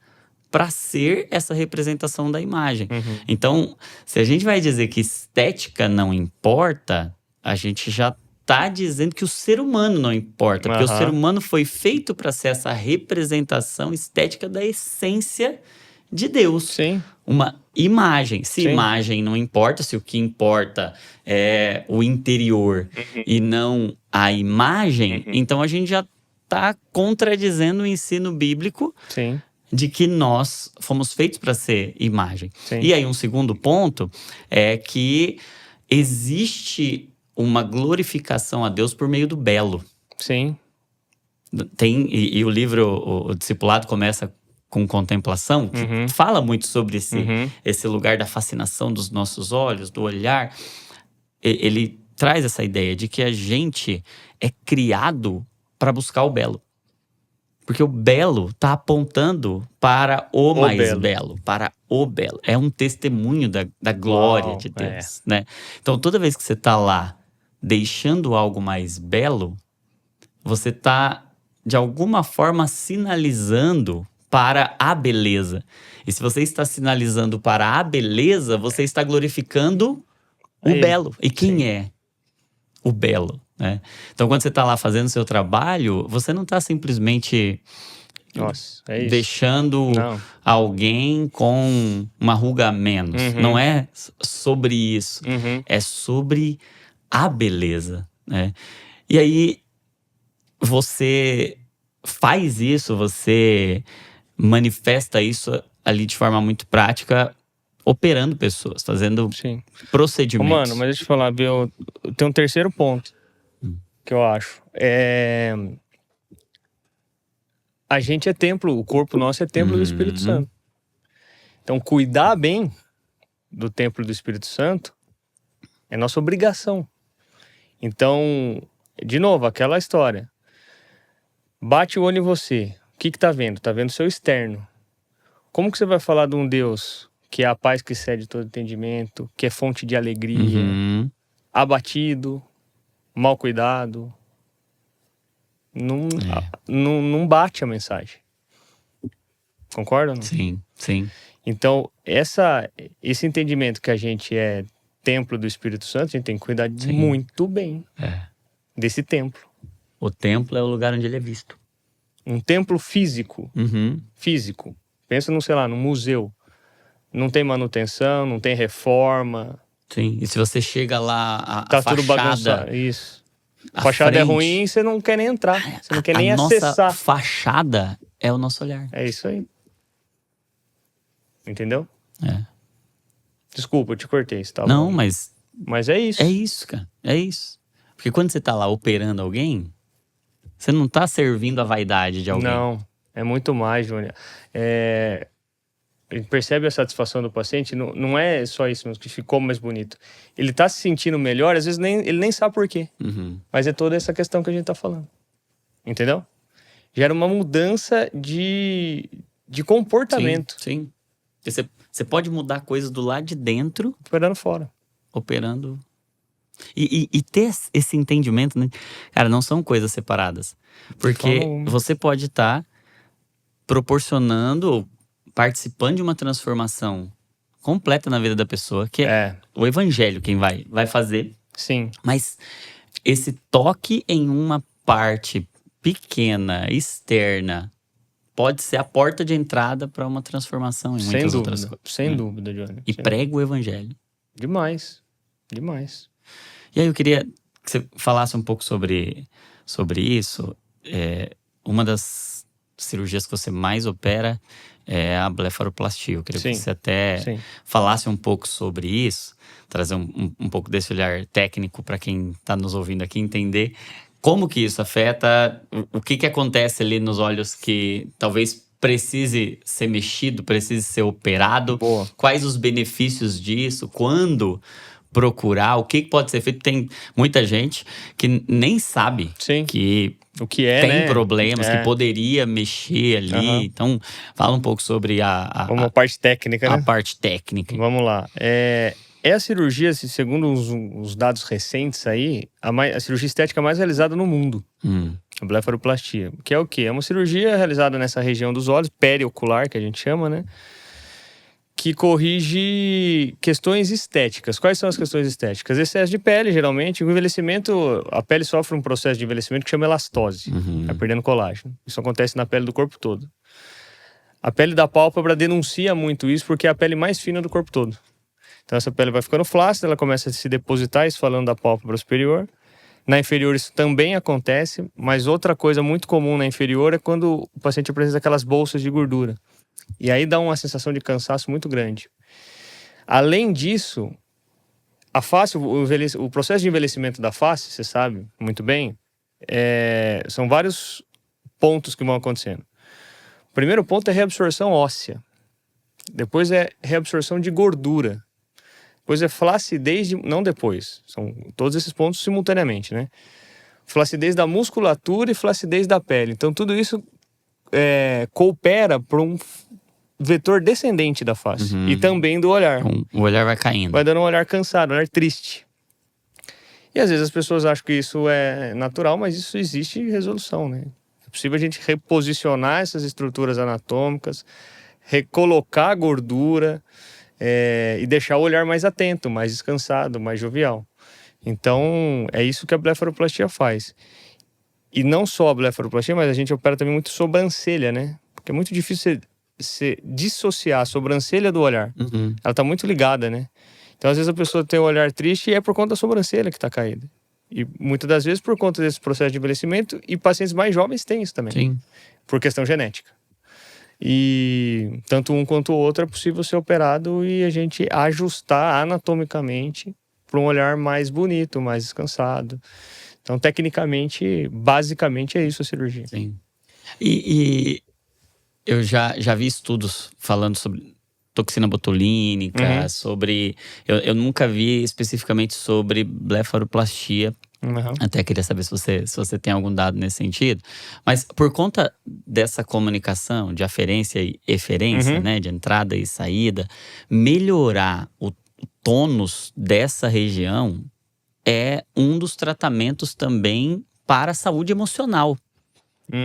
para ser essa representação da imagem. Então, se a gente vai dizer que estética não importa, a gente já está dizendo que o ser humano não importa. Porque o Aham. ser humano foi feito para ser essa representação estética da essência de Deus. Sim. Uma imagem. Se Sim. imagem não importa, se o que importa é o interior e não a imagem, então a gente já está contradizendo o ensino bíblico Sim. de que nós fomos feitos para ser imagem. Sim. E aí um segundo ponto é que existe uma glorificação a Deus por meio do belo. Sim. E o livro, o Discipulado, começa com contemplação, que fala muito sobre esse lugar da fascinação dos nossos olhos, do olhar. Ele traz essa ideia de que a gente é criado para buscar o belo. Porque o belo está apontando para o mais belo, para o belo. É um testemunho da glória Uau, de Deus, né? Então, toda vez que você está lá deixando algo mais belo, você está, de alguma forma, sinalizando para a beleza. E se você está sinalizando para a beleza, você está glorificando o belo. E quem é o belo? Né? Então, quando você está lá fazendo o seu trabalho, você não está simplesmente deixando alguém com uma ruga a menos. Não é sobre isso. É sobre a beleza. Né? E aí, você faz isso, você manifesta isso ali de forma muito prática, operando pessoas, fazendo procedimentos. Mano, mas deixa eu te falar, Bill, tem um terceiro ponto que eu acho. a gente é templo, o corpo nosso é templo do Espírito Santo. Então, cuidar bem do templo do Espírito Santo é nossa obrigação. Então, de novo, aquela história. Bate o olho em você. O que tá vendo? Tá vendo o seu externo. Como que você vai falar de um Deus que é a paz que excede todo entendimento, que é fonte de alegria, abatido, mal cuidado? Não bate a mensagem. Concorda ou não? Sim, sim. Então, esse entendimento que a gente é templo do Espírito Santo, a gente tem que cuidar muito bem desse templo. O templo é o lugar onde ele é visto. Um templo físico. Físico. Pensa num, sei lá, num museu. Não tem manutenção, não tem reforma. Sim, e se você chega lá, Tá a tudo fachada... bagunçado. Isso. A fachada é ruim, você não quer nem entrar. Você não quer nem acessar. A nossa fachada é o nosso olhar. É isso aí. Entendeu? É. Desculpa, eu te cortei. Você tava Não, falando. Mas é isso. É isso, cara. É isso. Porque quando você tá lá operando alguém, você não tá servindo a vaidade de alguém. Não, é muito mais, Júnior. A gente percebe a satisfação do paciente, não é só isso que ficou mais bonito. Ele tá se sentindo melhor, às vezes ele nem sabe por quê. Mas é toda essa questão que a gente tá falando. Entendeu? Gera uma mudança de comportamento. Sim. Você pode mudar coisas do lado de dentro. Operando fora. Operando. E ter esse entendimento, né? Cara, não são coisas separadas. Porque você pode estar proporcionando, participando de uma transformação completa na vida da pessoa, que é o evangelho quem vai fazer. Sim. Mas esse toque em uma parte pequena, externa, pode ser a porta de entrada para uma transformação em muitas outras coisas. Sem dúvida, Johnny. E prega o evangelho. Demais. E aí eu queria que você falasse um pouco sobre isso. Uma das cirurgias que você mais opera é a blefaroplastia. Eu queria que você até falasse um pouco sobre isso, trazer um pouco desse olhar técnico para quem está nos ouvindo aqui, entender como que isso afeta, o que acontece ali nos olhos que talvez precise ser mexido, precise ser operado. Boa. Quais os benefícios disso, quando procurar, o que pode ser feito. Tem muita gente que nem sabe que o que é, tem problemas, que poderia mexer ali. Então, fala um pouco sobre a parte técnica, né? A parte técnica. Vamos lá. É a cirurgia, segundo os dados recentes aí, a cirurgia estética mais realizada no mundo. A blefaroplastia. Que é o quê? É uma cirurgia realizada nessa região dos olhos, periocular, que a gente chama, né? Que corrige questões estéticas. Quais são as questões estéticas? Excesso de pele, geralmente. O envelhecimento, a pele sofre um processo de envelhecimento que chama elastose. Vai perdendo colágeno. Isso acontece na pele do corpo todo. A pele da pálpebra denuncia muito isso porque é a pele mais fina do corpo todo. Então essa pele vai ficando flácida, ela começa a se depositar, isso falando da pálpebra superior. Na inferior isso também acontece, mas outra coisa muito comum na inferior é quando o paciente apresenta aquelas bolsas de gordura. E aí dá uma sensação de cansaço muito grande. Além disso, a face, o processo de envelhecimento da face, você sabe muito bem, são vários pontos que vão acontecendo. O primeiro ponto é reabsorção óssea. Depois é reabsorção de gordura. Depois é flacidez não depois. São todos esses pontos simultaneamente, né? Flacidez da musculatura e flacidez da pele. Então tudo isso coopera para um vetor descendente da face. E também do olhar. Então, o olhar vai caindo. Vai dando um olhar cansado, um olhar triste. E às vezes as pessoas acham que isso é natural, mas isso existe resolução, né? É possível a gente reposicionar essas estruturas anatômicas, recolocar a gordura e deixar o olhar mais atento, mais descansado, mais jovial. Então, é isso que a blefaroplastia faz. E não só a blefaroplastia, mas a gente opera também muito sobrancelha, né? Porque é muito difícil você dissociar a sobrancelha do olhar. Ela tá muito ligada, né? Então, às vezes a pessoa tem o olhar triste e é por conta da sobrancelha que tá caída. E muitas das vezes por conta desse processo de envelhecimento, e pacientes mais jovens têm isso também. Sim. Por questão genética. E tanto um quanto o outro é possível ser operado e a gente ajustar anatomicamente para um olhar mais bonito, mais descansado. Então, tecnicamente, basicamente é isso a cirurgia. Sim. E eu já vi estudos falando sobre toxina botulínica, sobre… Eu nunca vi especificamente sobre blefaroplastia. Até queria saber se você tem algum dado nesse sentido. Mas por conta dessa comunicação de aferência e eferência, né? De entrada e saída, melhorar o tônus dessa região é um dos tratamentos também para a saúde emocional.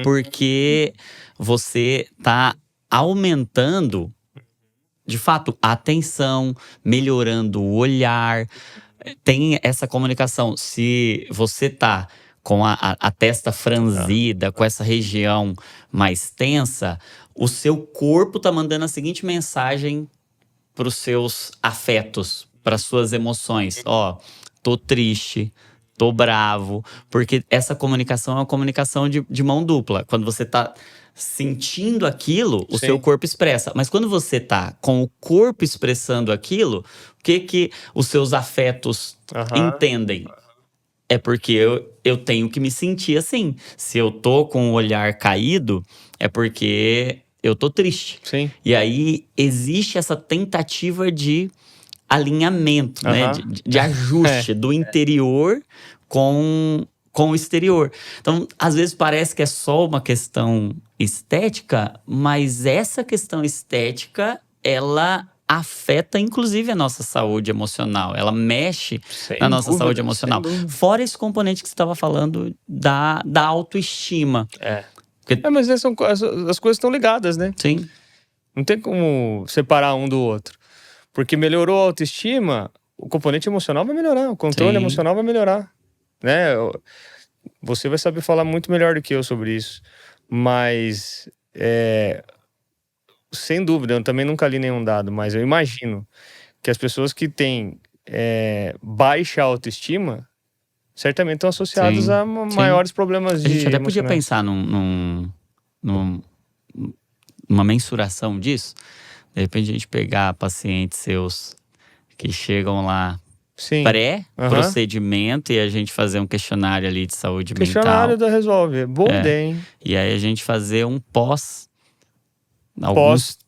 Porque você está aumentando, de fato, a atenção, melhorando o olhar. Tem essa comunicação. Se você tá com a testa franzida, com essa região mais tensa, o seu corpo tá mandando a seguinte mensagem para os seus afetos, para suas emoções. Ó, tô triste, tô bravo. Porque essa comunicação é uma comunicação de mão dupla. Quando você tá sentindo aquilo, o seu corpo expressa. Mas quando você tá com o corpo expressando aquilo, o que os seus afetos entendem? É porque eu tenho que me sentir assim. Se eu tô com o olhar caído, é porque eu tô triste. Sim. E aí existe essa tentativa de alinhamento, né? De ajuste do interior com o exterior. Então, às vezes parece que é só uma questão estética, mas essa questão estética, ela afeta inclusive a nossa saúde emocional. Ela mexe na nossa saúde emocional. Fora esse componente que você estava falando da autoestima. Mas as coisas estão ligadas, né? Sim. Não tem como separar um do outro. Porque melhorou a autoestima, o componente emocional vai melhorar, o controle emocional vai melhorar. Né? Você vai saber falar muito melhor do que eu sobre isso. Mas, sem dúvida, eu também nunca li nenhum dado, mas eu imagino que as pessoas que têm baixa autoestima certamente estão associadas a maiores problemas de A gente até podia emocionais. pensar numa mensuração disso. De repente a gente pegar pacientes seus que chegam lá pré-procedimento e a gente fazer um questionário ali de saúde mental. Questionário da Resolve. Boa ideia, hein? E aí a gente fazer um alguns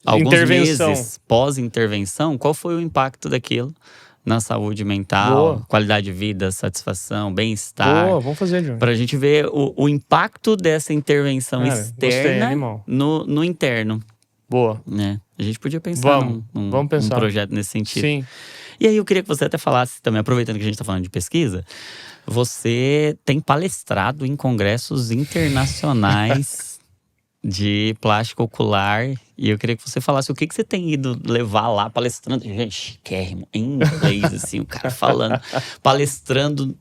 meses pós-intervenção, qual foi o impacto daquilo na saúde mental, qualidade de vida, satisfação, bem-estar. Boa, vamos fazer, João. Pra gente ver o impacto dessa intervenção externa no interno. Boa. Né? A gente podia pensar num projeto nesse sentido. Sim. E aí eu queria que você até falasse também, aproveitando que a gente está falando de pesquisa, você tem palestrado em congressos internacionais de plástico ocular. E eu queria que você falasse o que você tem ido levar lá palestrando. Gente, chiquérrimo, em inglês, assim, o cara falando, palestrando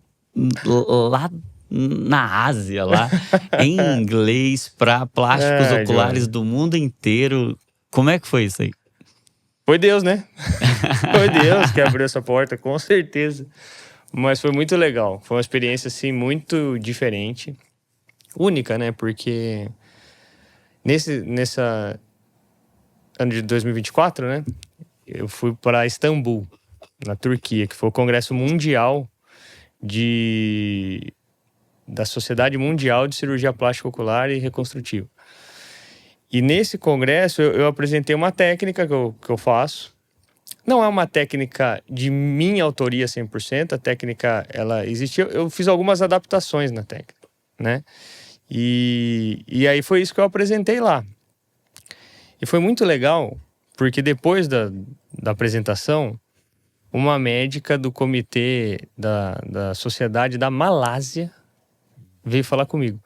lá na Ásia, lá, em inglês, para plásticos oculares do mundo inteiro. Como é que foi isso aí? Foi Deus, né? Foi Deus que abriu essa porta, com certeza. Mas foi muito legal. Foi uma experiência, assim, muito diferente. Única, né? Porque nessa ano de 2024, né? Eu fui para Istambul, na Turquia, que foi o Congresso Mundial da Sociedade Mundial de Cirurgia Plástica Ocular e Reconstrutiva. E nesse congresso eu apresentei uma técnica que eu faço. Não é uma técnica de minha autoria 100%, a técnica, ela existia. Eu fiz algumas adaptações na técnica, né? E aí foi isso que eu apresentei lá. E foi muito legal, porque depois da apresentação, uma médica do comitê da Sociedade da Malásia veio falar comigo.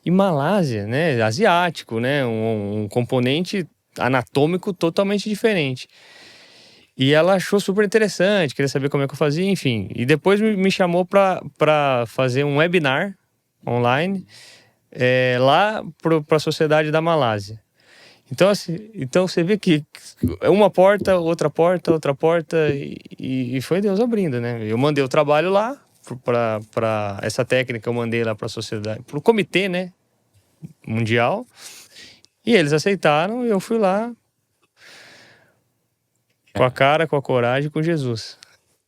E Malásia, né, asiático, né, um componente anatômico totalmente diferente. E ela achou super interessante, queria saber como é que eu fazia, enfim. E depois me chamou para fazer um webinar online lá para a Sociedade da Malásia. Então, assim, você vê que uma porta, outra porta, e foi Deus abrindo, né? Eu mandei o trabalho lá, para essa técnica eu mandei lá para a sociedade, para o comitê, né, mundial, e eles aceitaram e eu fui lá com a cara, com a coragem, com Jesus.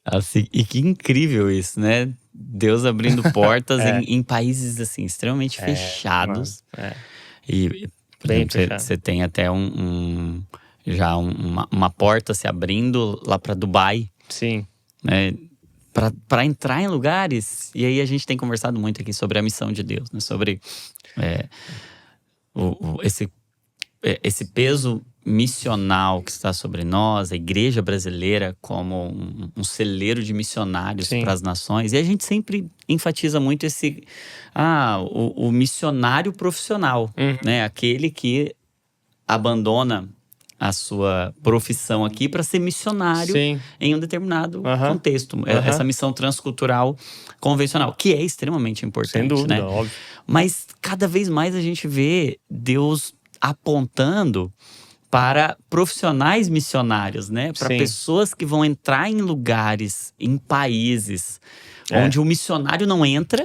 Assim, e que incrível isso, né? Deus abrindo portas em países assim extremamente fechados. E, por Bem exemplo, fechado. você tem até uma porta se abrindo lá para Dubai, Sim, né? Para entrar em lugares. E aí a gente tem conversado muito aqui sobre a missão de Deus, né? Sobre esse peso missional que está sobre nós, a igreja brasileira como um celeiro de missionários Sim. para as nações. E a gente sempre enfatiza muito o missionário profissional, né? Aquele que abandona a sua profissão aqui para ser missionário sim. em um determinado Aham. contexto. Aham. Essa missão transcultural convencional, que é extremamente importante, Sem dúvida, né? óbvio. Mas cada vez mais a gente vê Deus apontando para profissionais missionários, né? Para Sim. pessoas que vão entrar em lugares, em países É. onde o missionário não entra.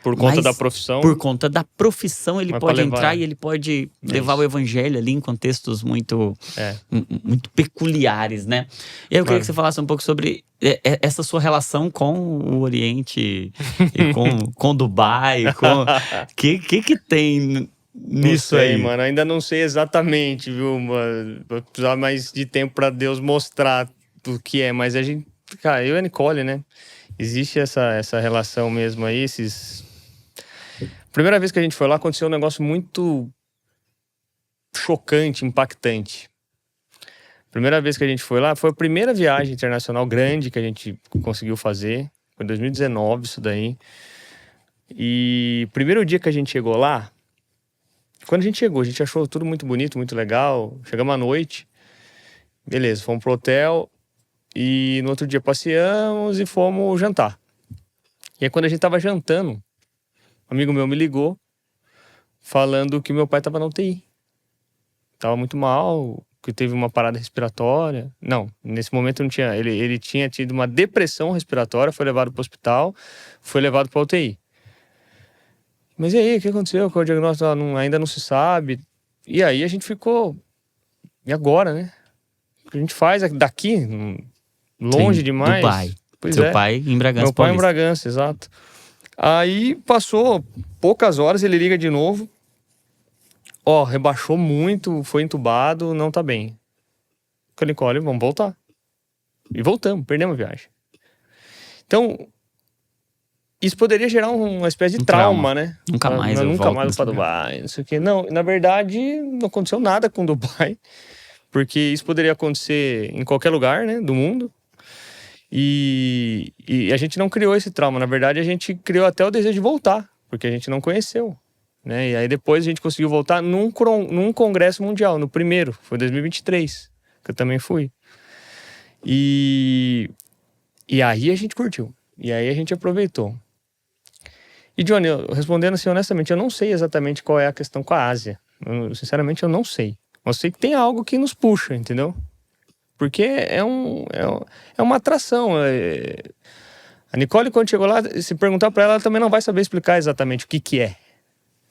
Por conta Mas da profissão. Por conta da profissão, ele Mas pode pra levar, entrar e ele pode levar isso. o evangelho ali em contextos muito É. muito peculiares, né? E aí eu queria que você falasse um pouco sobre essa sua relação com o Oriente e com Dubai, que tem Não nisso sei, aí? mano. Ainda não sei exatamente, viu, mano? Vou precisar mais de tempo pra Deus mostrar o que é. Mas a gente... Cara, eu e a Nicole, né? Existe essa relação mesmo aí, Primeira vez que a gente foi lá, aconteceu um negócio muito chocante, impactante. Primeira vez que a gente foi lá, foi a primeira viagem internacional grande que a gente conseguiu fazer. Foi em 2019 isso daí. E primeiro dia que a gente chegou lá, quando a gente chegou, a gente achou tudo muito bonito, muito legal. Chegamos à noite. Beleza, fomos pro hotel. E no outro dia passeamos e fomos jantar. E aí quando a gente tava jantando, um amigo meu me ligou falando que meu pai tava na UTI. Tava muito mal, que teve uma parada respiratória. Não, nesse momento não tinha. Ele tinha tido uma depressão respiratória, foi levado pro hospital, foi levado pra UTI. Mas e aí, o que aconteceu? Qual o diagnóstico? Ainda não se sabe. E aí a gente ficou... E agora, né? O que a gente faz daqui, longe Sim, demais? Dubai. Pois Seu é. pai em Bragança Meu pai em Paulista. Bragança, exato. Aí passou poucas horas, ele liga de novo. Ó, rebaixou muito, foi entubado, não tá bem. Falei, Nicole, vamos voltar. E voltamos, perdemos a viagem. Então, isso poderia gerar uma espécie de trauma, né? Nunca mais eu nunca volto mais nesse pra lugar. Dubai, não sei o quê. Não, na verdade, não aconteceu nada com Dubai. Porque isso poderia acontecer em qualquer lugar, né, do mundo. E a gente não criou esse trauma. Na verdade, a gente criou até o desejo de voltar. Porque a gente não conheceu. Né? E aí depois a gente conseguiu voltar num congresso mundial, no primeiro, foi 2023, que eu também fui. E aí a gente curtiu, e aí a gente aproveitou. E Johnny, respondendo assim honestamente, eu não sei exatamente qual é a questão com a Ásia. Sinceramente, eu não sei. Eu sei que tem algo que nos puxa, entendeu? Porque é uma atração. A Nicole, quando chegou lá, se perguntar pra ela, ela também não vai saber explicar exatamente o que é.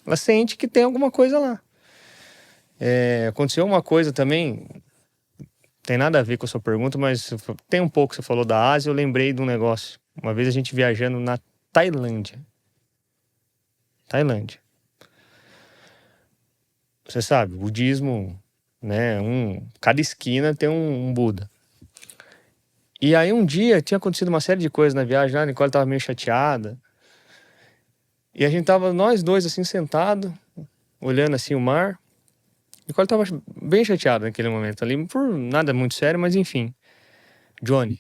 Ela sente que tem alguma coisa lá. Aconteceu uma coisa também, tem nada a ver com a sua pergunta, mas tem um pouco, você falou da Ásia, eu lembrei de um negócio. Uma vez a gente viajando na Tailândia. Você sabe, budismo, né? Cada esquina tem um Buda. E aí um dia tinha acontecido uma série de coisas na viagem lá, a Nicole tava meio chateada. E a gente tava, nós dois, assim, sentados, olhando assim o mar. Nicole tava bem chateada naquele momento ali, por nada muito sério, mas enfim. Johnny,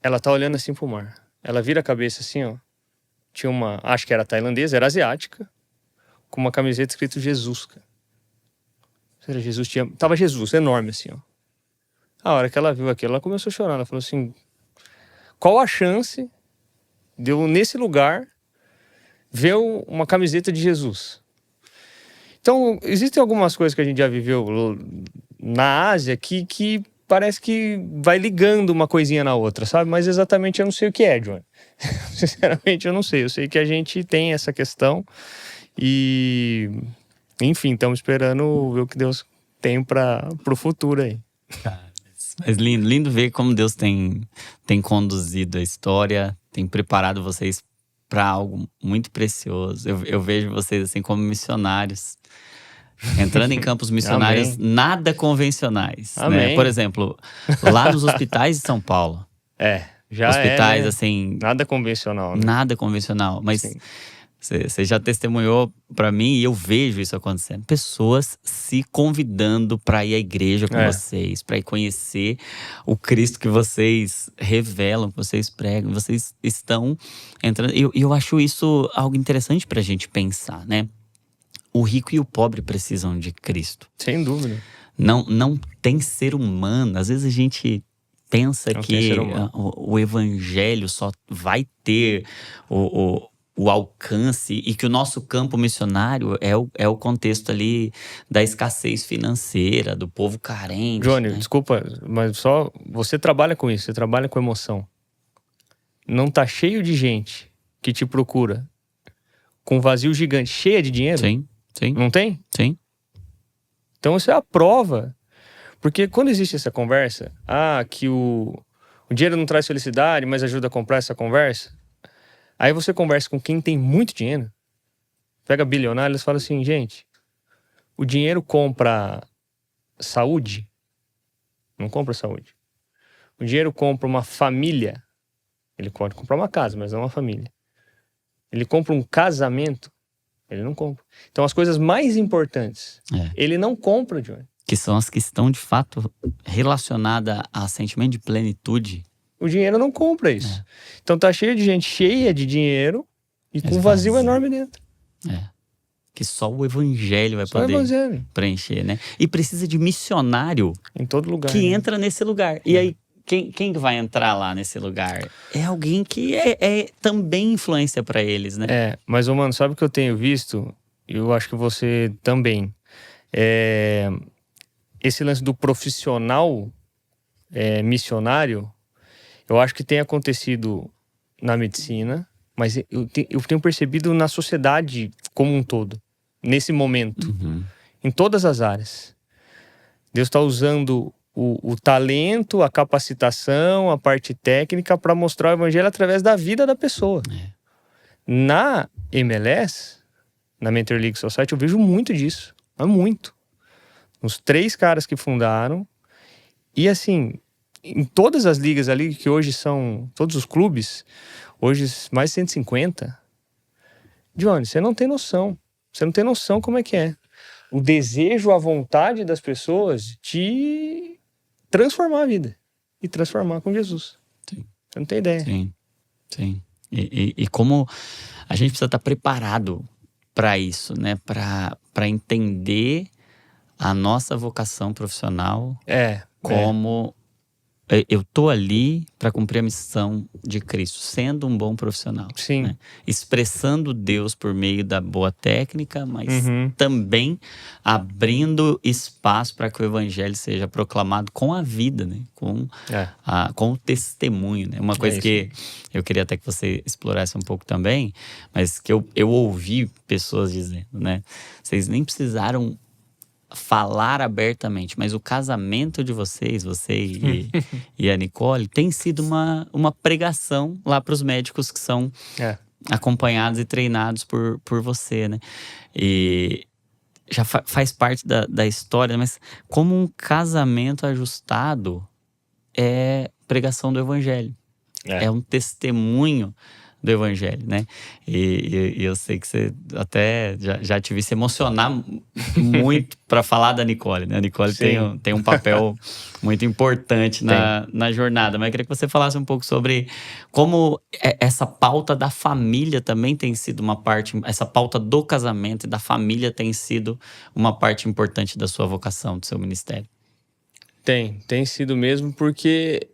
ela tá olhando assim pro mar. Ela vira a cabeça assim, ó. Tinha uma, acho que era tailandesa, era asiática, com uma camiseta escrito Jesus, cara. Era Jesus, tava Jesus, enorme assim, ó. A hora que ela viu aquilo, ela começou a chorar. Ela falou assim, qual a chance de eu, nesse lugar, ver uma camiseta de Jesus? Então, existem algumas coisas que a gente já viveu na Ásia que parece que vai ligando uma coisinha na outra, sabe? Mas exatamente eu não sei o que é, John. Sinceramente, eu não sei. Eu sei que a gente tem essa questão e... Enfim, estamos esperando ver o que Deus tem pro futuro aí. Mas lindo ver como Deus tem conduzido a história, tem preparado vocês para algo muito precioso. Eu vejo vocês assim como missionários, entrando em campos missionários Amém. nada convencionais, né? Amém. Por exemplo, lá nos hospitais de São Paulo, Já hospitais né? assim, Nada convencional, né? nada convencional, mas Sim. você já testemunhou para mim e eu vejo isso acontecendo. Pessoas se convidando para ir à igreja com vocês, para ir conhecer o Cristo que vocês revelam, que vocês pregam, vocês estão entrando. E eu acho isso algo interessante para a gente pensar, né? O rico e o pobre precisam de Cristo. Sem dúvida. Não tem ser humano. Às vezes a gente pensa Não tem que ser humano. o evangelho só vai ter o alcance e que o nosso campo missionário é o contexto ali da escassez financeira, do povo carente. Johnny, né? desculpa, mas só você trabalha com isso, você trabalha com emoção. Não tá cheio de gente que te procura com um vazio gigante, cheia de dinheiro? Sim, sim, Não tem? sim. Então isso é a prova. Porque quando existe essa conversa, que o dinheiro não traz felicidade, mas ajuda a comprar essa conversa. Aí você conversa com quem tem muito dinheiro, pega bilionários e fala assim, gente, o dinheiro compra saúde? Não compra saúde. O dinheiro compra uma família? Ele pode comprar uma casa, mas não uma família. Ele compra um casamento? Ele não compra. Então as coisas mais importantes, ele não compra, Johnny. Que são as que estão de fato relacionadas a sentimento de plenitude. O dinheiro não compra isso. Então tá cheio de gente cheia de dinheiro e com um vazio enorme dentro. Que só o evangelho vai Só o poder evangelho. preencher, né? E precisa de missionário Em todo lugar. que né? entra nesse lugar. E aí, quem vai entrar lá nesse lugar? É alguém que é também influência para eles, né? Mas, mano, sabe o que eu tenho visto? Eu acho que você também. Esse lance do profissional missionário, eu acho que tem acontecido na medicina, mas eu tenho percebido na sociedade como um todo, nesse momento, em todas as áreas. Deus está usando o talento, a capacitação, a parte técnica para mostrar o evangelho através da vida da pessoa. Na MLS, na Mentor League Society, eu vejo muito disso. Há muito. Os 3 caras que fundaram. E assim, em todas as ligas ali, que hoje são todos os clubes, hoje mais de 150. Johnny, você não tem noção. Você não tem noção como é que é. O desejo, a vontade das pessoas de transformar a vida. E transformar com Jesus. Sim. Você não tem ideia. Sim. E como a gente precisa estar preparado para isso, né? Para entender a nossa vocação profissional como eu tô ali para cumprir a missão de Cristo, sendo um bom profissional. Sim. Né? Expressando Deus por meio da boa técnica, mas também abrindo espaço para que o evangelho seja proclamado com a vida, né? Com o testemunho. Né? Uma coisa que eu queria até que você explorasse um pouco também, mas que eu ouvi pessoas dizendo, né? Vocês nem precisaram falar abertamente, mas o casamento de vocês, você e a Nicole, tem sido uma pregação lá para os médicos que são acompanhados e treinados por você, né? E já faz parte da história, mas como um casamento ajustado é pregação do evangelho. É um testemunho do evangelho, né? E eu sei que você até já te vi se emocionar muito para falar da Nicole, né? A Nicole tem um papel muito importante na jornada, mas eu queria que você falasse um pouco sobre como essa pauta da família também tem sido uma parte, essa pauta do casamento e da família tem sido uma parte importante da sua vocação, do seu ministério. Tem sido mesmo, porque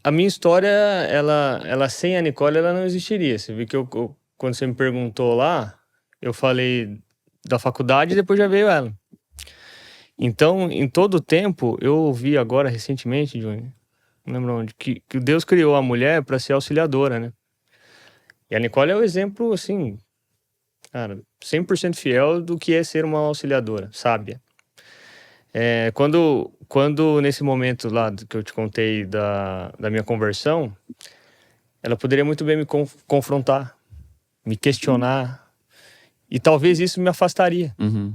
a minha história, ela sem a Nicole, ela não existiria. Você viu que quando você me perguntou lá, eu falei da faculdade e depois já veio ela. Então, em todo o tempo, eu ouvi agora, recentemente, Johnny, não lembro onde, que Deus criou a mulher para ser auxiliadora, né? E a Nicole é o exemplo, assim, cara, 100% fiel do que é ser uma auxiliadora, sábia. Quando nesse momento lá que eu te contei da minha conversão, ela poderia muito bem me confrontar. me questionar. E talvez isso me afastaria. Uhum.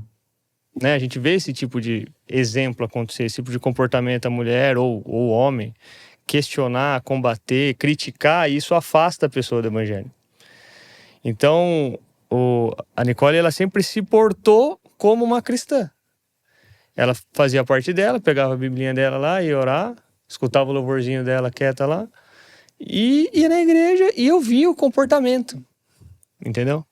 Né? A gente vê esse tipo de exemplo acontecer, esse tipo de comportamento, a mulher ou o homem, questionar, combater, criticar, e isso afasta a pessoa do evangelho. Então, a Nicole, ela sempre se portou como uma cristã. Ela fazia a parte dela, pegava a biblinha dela lá, ia orar, escutava o louvorzinho dela quieta lá, e ia na igreja, e eu via o comportamento. Entendeu?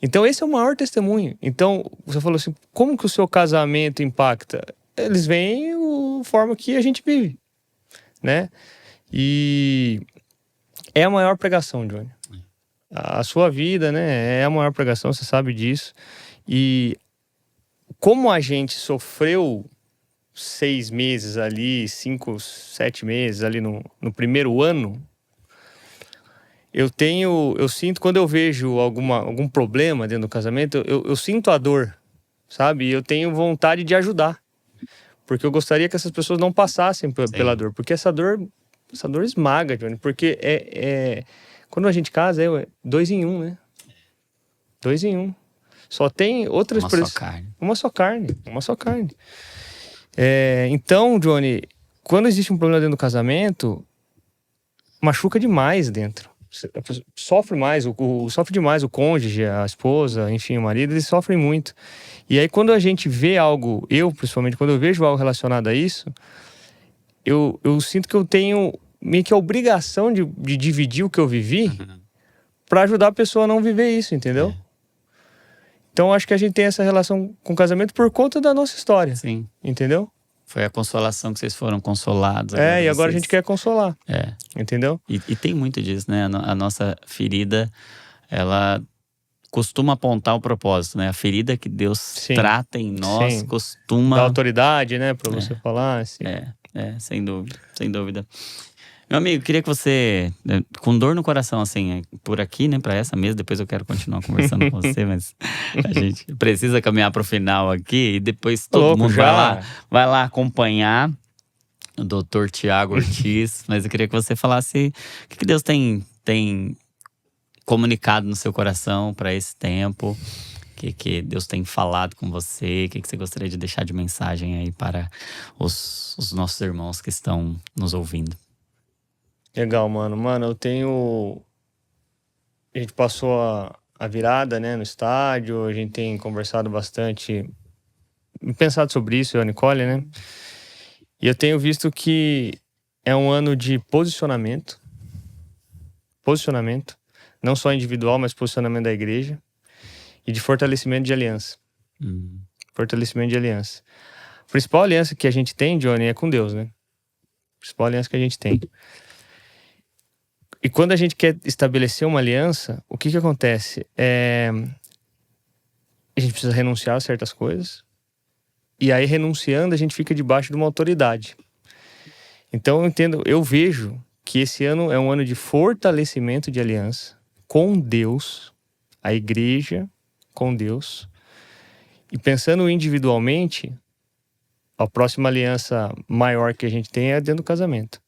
Então, esse é o maior testemunho. Então, você falou assim, como que o seu casamento impacta? Eles veem a forma que a gente vive, né? E é a maior pregação, Johnny. A sua vida, né? É a maior pregação, você sabe disso. E como a gente sofreu 6 meses ali, 5, 7 meses ali no primeiro ano, eu sinto, quando eu vejo algum problema dentro do casamento, eu sinto a dor, sabe? E eu tenho vontade de ajudar. Porque eu gostaria que essas pessoas não passassem pela dor. Porque essa dor esmaga, Johnny. Porque quando a gente casa, é 2 em 1, né? 2 em 1. Só tem outras... Uma só carne. Uma só carne. Então, Johnny, quando existe um problema dentro do casamento, machuca demais dentro. Sofre mais, sofre demais o cônjuge, a esposa, enfim, o marido, eles sofrem muito. E aí quando a gente vê algo, principalmente, quando eu vejo algo relacionado a isso, eu sinto que eu tenho meio que a obrigação de dividir o que eu vivi para ajudar a pessoa a não viver isso, entendeu? Então acho que a gente tem essa relação com o casamento por conta da nossa história. Sim. Entendeu? Foi a consolação que vocês foram consolados. E agora a gente quer consolar. Entendeu? E tem muito disso, né? A nossa ferida, ela costuma apontar o propósito, né? A ferida que Deus trata em nós costuma... Dá autoridade, né? Pra você falar. Assim. Sem dúvida, sem dúvida. Meu amigo, queria que você, com dor no coração, assim, por aqui, né, pra essa mesa, depois eu quero continuar conversando com você, mas a gente precisa caminhar pro final aqui e depois todo mundo vai lá acompanhar o Dr. Tiago Ortiz, mas eu queria que você falasse o que Deus tem comunicado no seu coração para esse tempo, o que Deus tem falado com você, o que você gostaria de deixar de mensagem aí para os nossos irmãos que estão nos ouvindo. Legal, mano. Mano, a gente passou a virada, né, no estádio, a gente tem conversado bastante, pensado sobre isso, eu e a Nicole, né? E eu tenho visto que é um ano de posicionamento, não só individual, mas posicionamento da igreja, e de fortalecimento de aliança. Fortalecimento de aliança. A principal aliança que a gente tem, Johnny, é com Deus, né? A principal aliança que a gente tem. E quando a gente quer estabelecer uma aliança, o que acontece? A gente precisa renunciar a certas coisas. E aí, renunciando, a gente fica debaixo de uma autoridade. Então, eu vejo que esse ano é um ano de fortalecimento de aliança com Deus, a igreja com Deus. E pensando individualmente, a próxima aliança maior que a gente tem é dentro do casamento.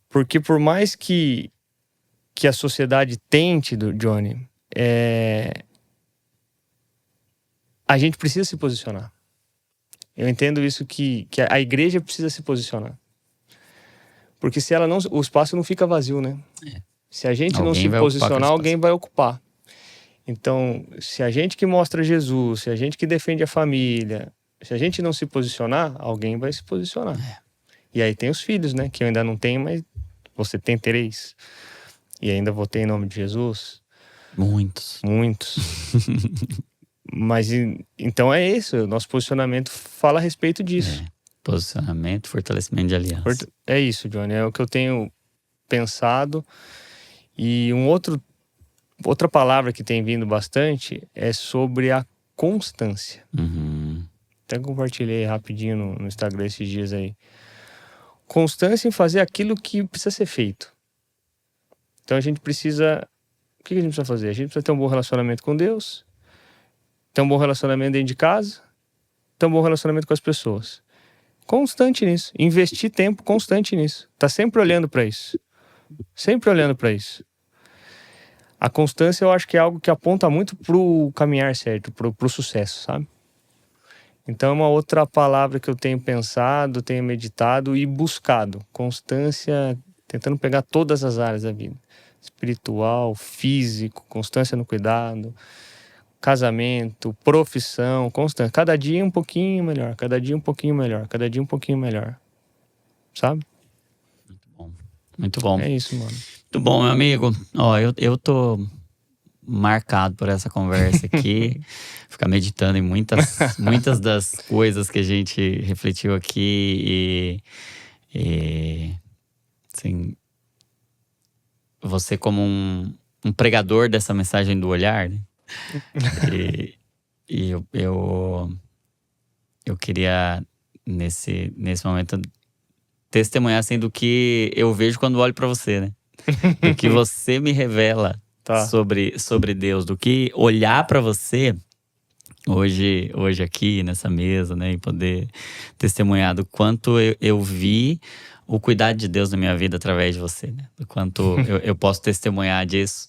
Porque por mais que a sociedade tente, Johnny, a gente precisa se posicionar. Eu entendo isso que a igreja precisa se posicionar. Porque se ela não, o espaço não fica vazio, né? Se a gente não se posicionar, alguém vai ocupar. Então, se a gente que mostra Jesus, se a gente que defende a família, se a gente não se posicionar, alguém vai se posicionar. E aí tem os filhos, né? Que eu ainda não tenho, mas você tem 3. E ainda vou ter em nome de Jesus. Muitos. Mas então é isso. O nosso posicionamento fala a respeito disso. Posicionamento, fortalecimento de aliança. É isso, Johnny. É o que eu tenho pensado. E outra palavra que tem vindo bastante é sobre a constância. Até compartilhei rapidinho no Instagram esses dias aí. Constância em fazer aquilo que precisa ser feito. Então a gente precisa... O que a gente precisa fazer? A gente precisa ter um bom relacionamento com Deus, ter um bom relacionamento dentro de casa, ter um bom relacionamento com as pessoas. Constante nisso. Investir tempo constante nisso. Tá sempre olhando para isso. Sempre olhando para isso. A constância eu acho que é algo que aponta muito pro caminhar certo, pro sucesso, sabe? Então é uma outra palavra que eu tenho pensado, tenho meditado e buscado. Constância, tentando pegar todas as áreas da vida. Espiritual, físico, constância no cuidado, casamento, profissão, constância. Cada dia um pouquinho melhor, cada dia um pouquinho melhor, cada dia um pouquinho melhor. Sabe? Muito bom. É isso, mano. Muito bom, meu amigo. Ó, eu tô marcado por essa conversa aqui. Ficar meditando em muitas das coisas que a gente refletiu aqui e assim, você como um pregador dessa mensagem do olhar, né? e eu queria nesse momento testemunhar assim do que eu vejo quando olho para você, né? Do que você me revela sobre Deus, do que olhar para você hoje aqui nessa mesa, né? E poder testemunhar do quanto eu vi o cuidado de Deus na minha vida através de você, né? Do quanto eu posso testemunhar disso.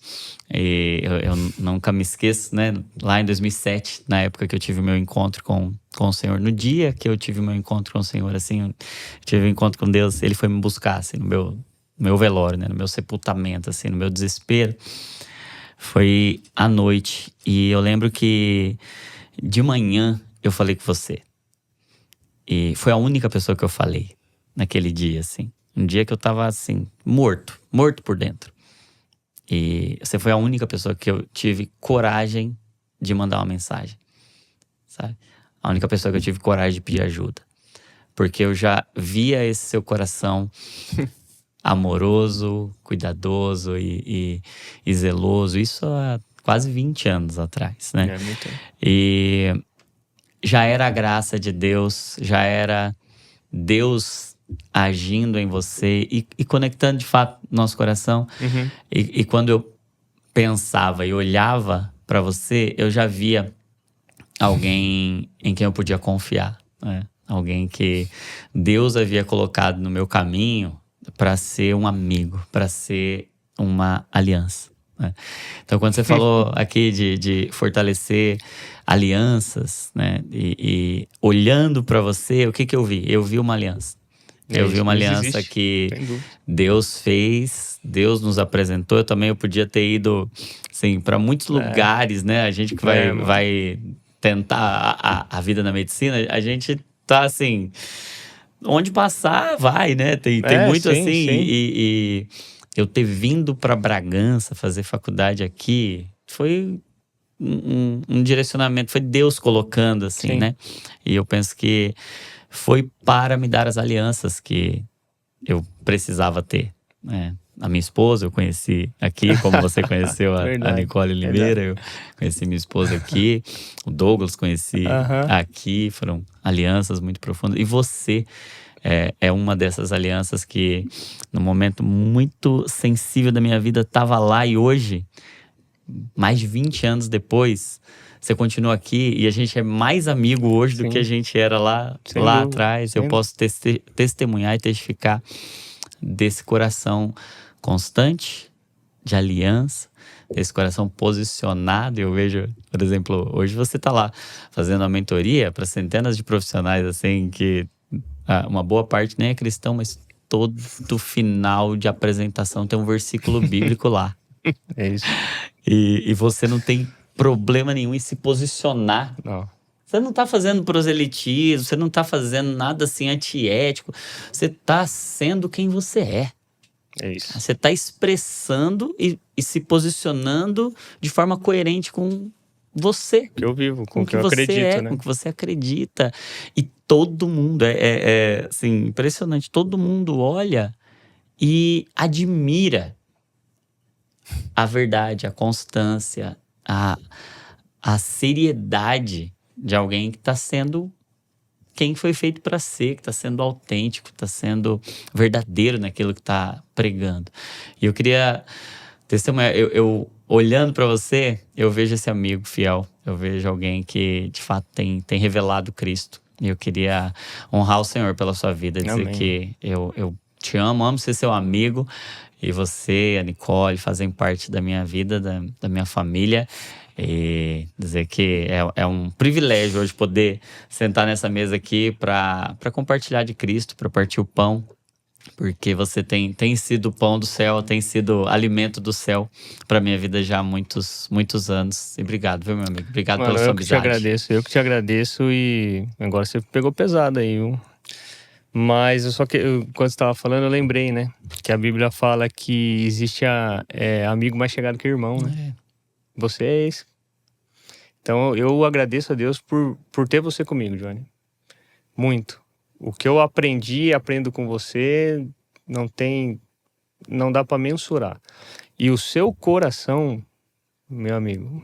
E eu nunca me esqueço, né? Lá em 2007, na época que eu tive o meu encontro com o Senhor, no dia que eu tive o meu encontro com o Senhor, assim, eu tive um encontro com Deus, Ele foi me buscar, assim, no meu velório, né? No meu sepultamento, assim, no meu desespero. Foi à noite. E eu lembro que de manhã eu falei com você. E foi a única pessoa que eu falei naquele dia, assim. Um dia que eu tava, assim, morto por dentro. E você foi a única pessoa que eu tive coragem de mandar uma mensagem, sabe? A única pessoa que eu tive coragem de pedir ajuda. Porque eu já via esse seu coração amoroso, cuidadoso e zeloso. Isso há quase 20 anos atrás, né? É muito. E já era a graça de Deus, já era Deus agindo em você e conectando de fato nosso coração. Uhum. E quando eu pensava e olhava para você, eu já via alguém em quem eu podia confiar, né? Alguém que Deus havia colocado no meu caminho para ser um amigo, para ser uma aliança, né? Então, quando você falou aqui de fortalecer alianças, né? E olhando para você, o que eu vi? Eu vi uma aliança. Eu vi uma aliança que Deus fez, Deus nos apresentou. Eu podia ter ido, assim, para muitos lugares, né? A gente que vai tentar a vida na medicina, a gente tá assim, onde passar, vai, né? Tem muito sim, assim. Sim. E eu ter vindo para Bragança fazer faculdade aqui foi um direcionamento, foi Deus colocando, assim, Sim. né? E eu penso que foi para me dar as alianças que eu precisava ter, né? A minha esposa eu conheci aqui, como você conheceu a Nicole Oliveira, eu conheci minha esposa aqui, o Douglas conheci aqui, foram alianças muito profundas. E você é uma dessas alianças que, num momento muito sensível da minha vida, estava lá, e hoje, mais de 20 anos depois, você continua aqui e a gente é mais amigo hoje do que a gente era lá atrás. Eu posso testemunhar e testificar desse coração constante, de aliança, desse coração posicionado. Eu vejo, por exemplo, hoje você está lá fazendo a mentoria para centenas de profissionais, assim, que uma boa parte nem é cristão, mas todo final de apresentação tem um versículo bíblico lá. É isso. E você não tem problema nenhum em se posicionar. Não. Você não tá fazendo proselitismo, você não tá fazendo nada assim antiético. Você tá sendo quem você é. É isso. Você tá expressando e se posicionando de forma coerente com você. Que eu vivo, com o que eu você acredito, né? Com o que você acredita. E todo mundo, assim, impressionante. Todo mundo olha e admira a verdade, a constância, a seriedade de alguém que está sendo quem foi feito para ser, que está sendo autêntico, está sendo verdadeiro naquilo que está pregando. E eu queria testemunhar, eu olhando para você, eu vejo esse amigo fiel, eu vejo alguém que de fato tem revelado Cristo. E eu queria honrar o Senhor pela sua vida, dizer que eu te amo ser seu amigo e você, a Nicole, fazem parte da minha vida, da minha família. E dizer que é um privilégio hoje poder sentar nessa mesa aqui para compartilhar de Cristo, para partir o pão, porque você tem sido o pão do céu, tem sido alimento do céu para minha vida já há muitos anos. E obrigado, viu, meu amigo? Obrigado pela sua amizade. Eu que te agradeço e agora você pegou pesado aí, viu? Mas quando você estava falando, eu lembrei, né? Que a Bíblia fala que existe amigo mais chegado que irmão, né? Você é esse. Então eu agradeço a Deus por ter você comigo, Johnny. Muito. O que eu aprendo com você, não dá para mensurar. E o seu coração, meu amigo,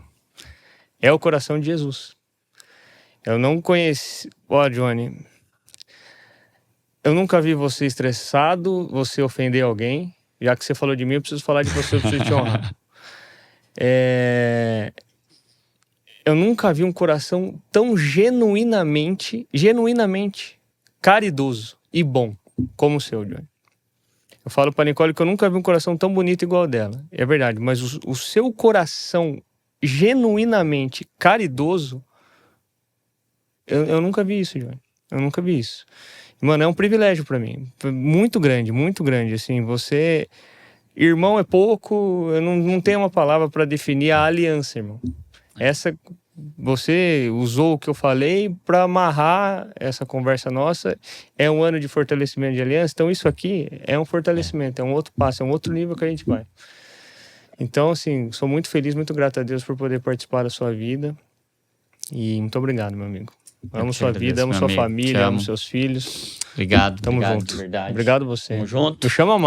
é o coração de Jesus. Eu não conheci... Johnny, eu nunca vi você estressado, você ofender alguém. Já que você falou de mim, eu preciso falar de você, eu preciso te honrar. Eu nunca vi um coração tão genuinamente caridoso e bom como o seu, Johnny. Eu falo pra Nicole que eu nunca vi um coração tão bonito igual o dela. É verdade, mas o seu coração genuinamente caridoso, eu nunca vi isso, Johnny. Eu nunca vi isso. Mano, é um privilégio pra mim. Muito grande, assim. Você... Irmão é pouco, eu não tenho uma palavra pra definir a aliança, irmão. Você usou o que eu falei para amarrar essa conversa nossa. É um ano de fortalecimento de aliança. Então isso aqui é um fortalecimento, é um outro passo, é um outro nível que a gente vai. Então, assim, sou muito feliz, muito grato a Deus por poder participar da sua vida. E muito obrigado, meu amigo. Amo sua vida, amo sua família, amo seus filhos. Obrigado, Tamo junto. junto. Verdade. Obrigado você. Tamo junto. Me chama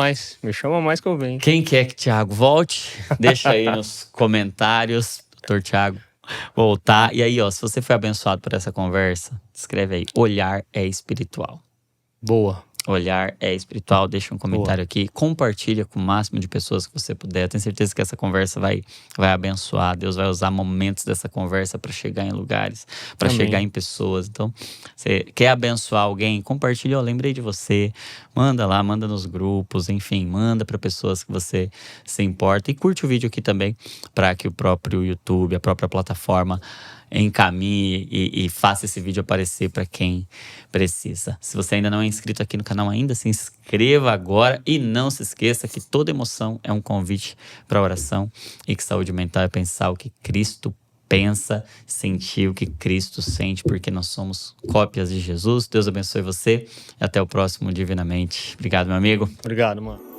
mais que eu venho. Quem quer que Thiago volte, deixa aí nos comentários, Dr. Thiago voltar. E aí, se você foi abençoado por essa conversa, escreve aí, olhar é espiritual. Boa. Olhar é espiritual, deixa um comentário aqui, compartilha com o máximo de pessoas que você puder. Eu tenho certeza que essa conversa vai abençoar. Deus vai usar momentos dessa conversa para chegar em lugares, para chegar em pessoas. Então, você quer abençoar alguém? Compartilha, lembrei de você. Manda lá, manda nos grupos, enfim, manda para pessoas que você se importa. E curte o vídeo aqui também, para que o próprio YouTube, a própria plataforma encaminhe e faça esse vídeo aparecer para quem precisa. Se você ainda não é inscrito aqui no canal ainda, se inscreva agora e não se esqueça que toda emoção é um convite para oração e que saúde mental é pensar o que Cristo pensa, sentir o que Cristo sente, porque nós somos cópias de Jesus. Deus abençoe você e até o próximo Divinamente. Obrigado, meu amigo. Obrigado, mano.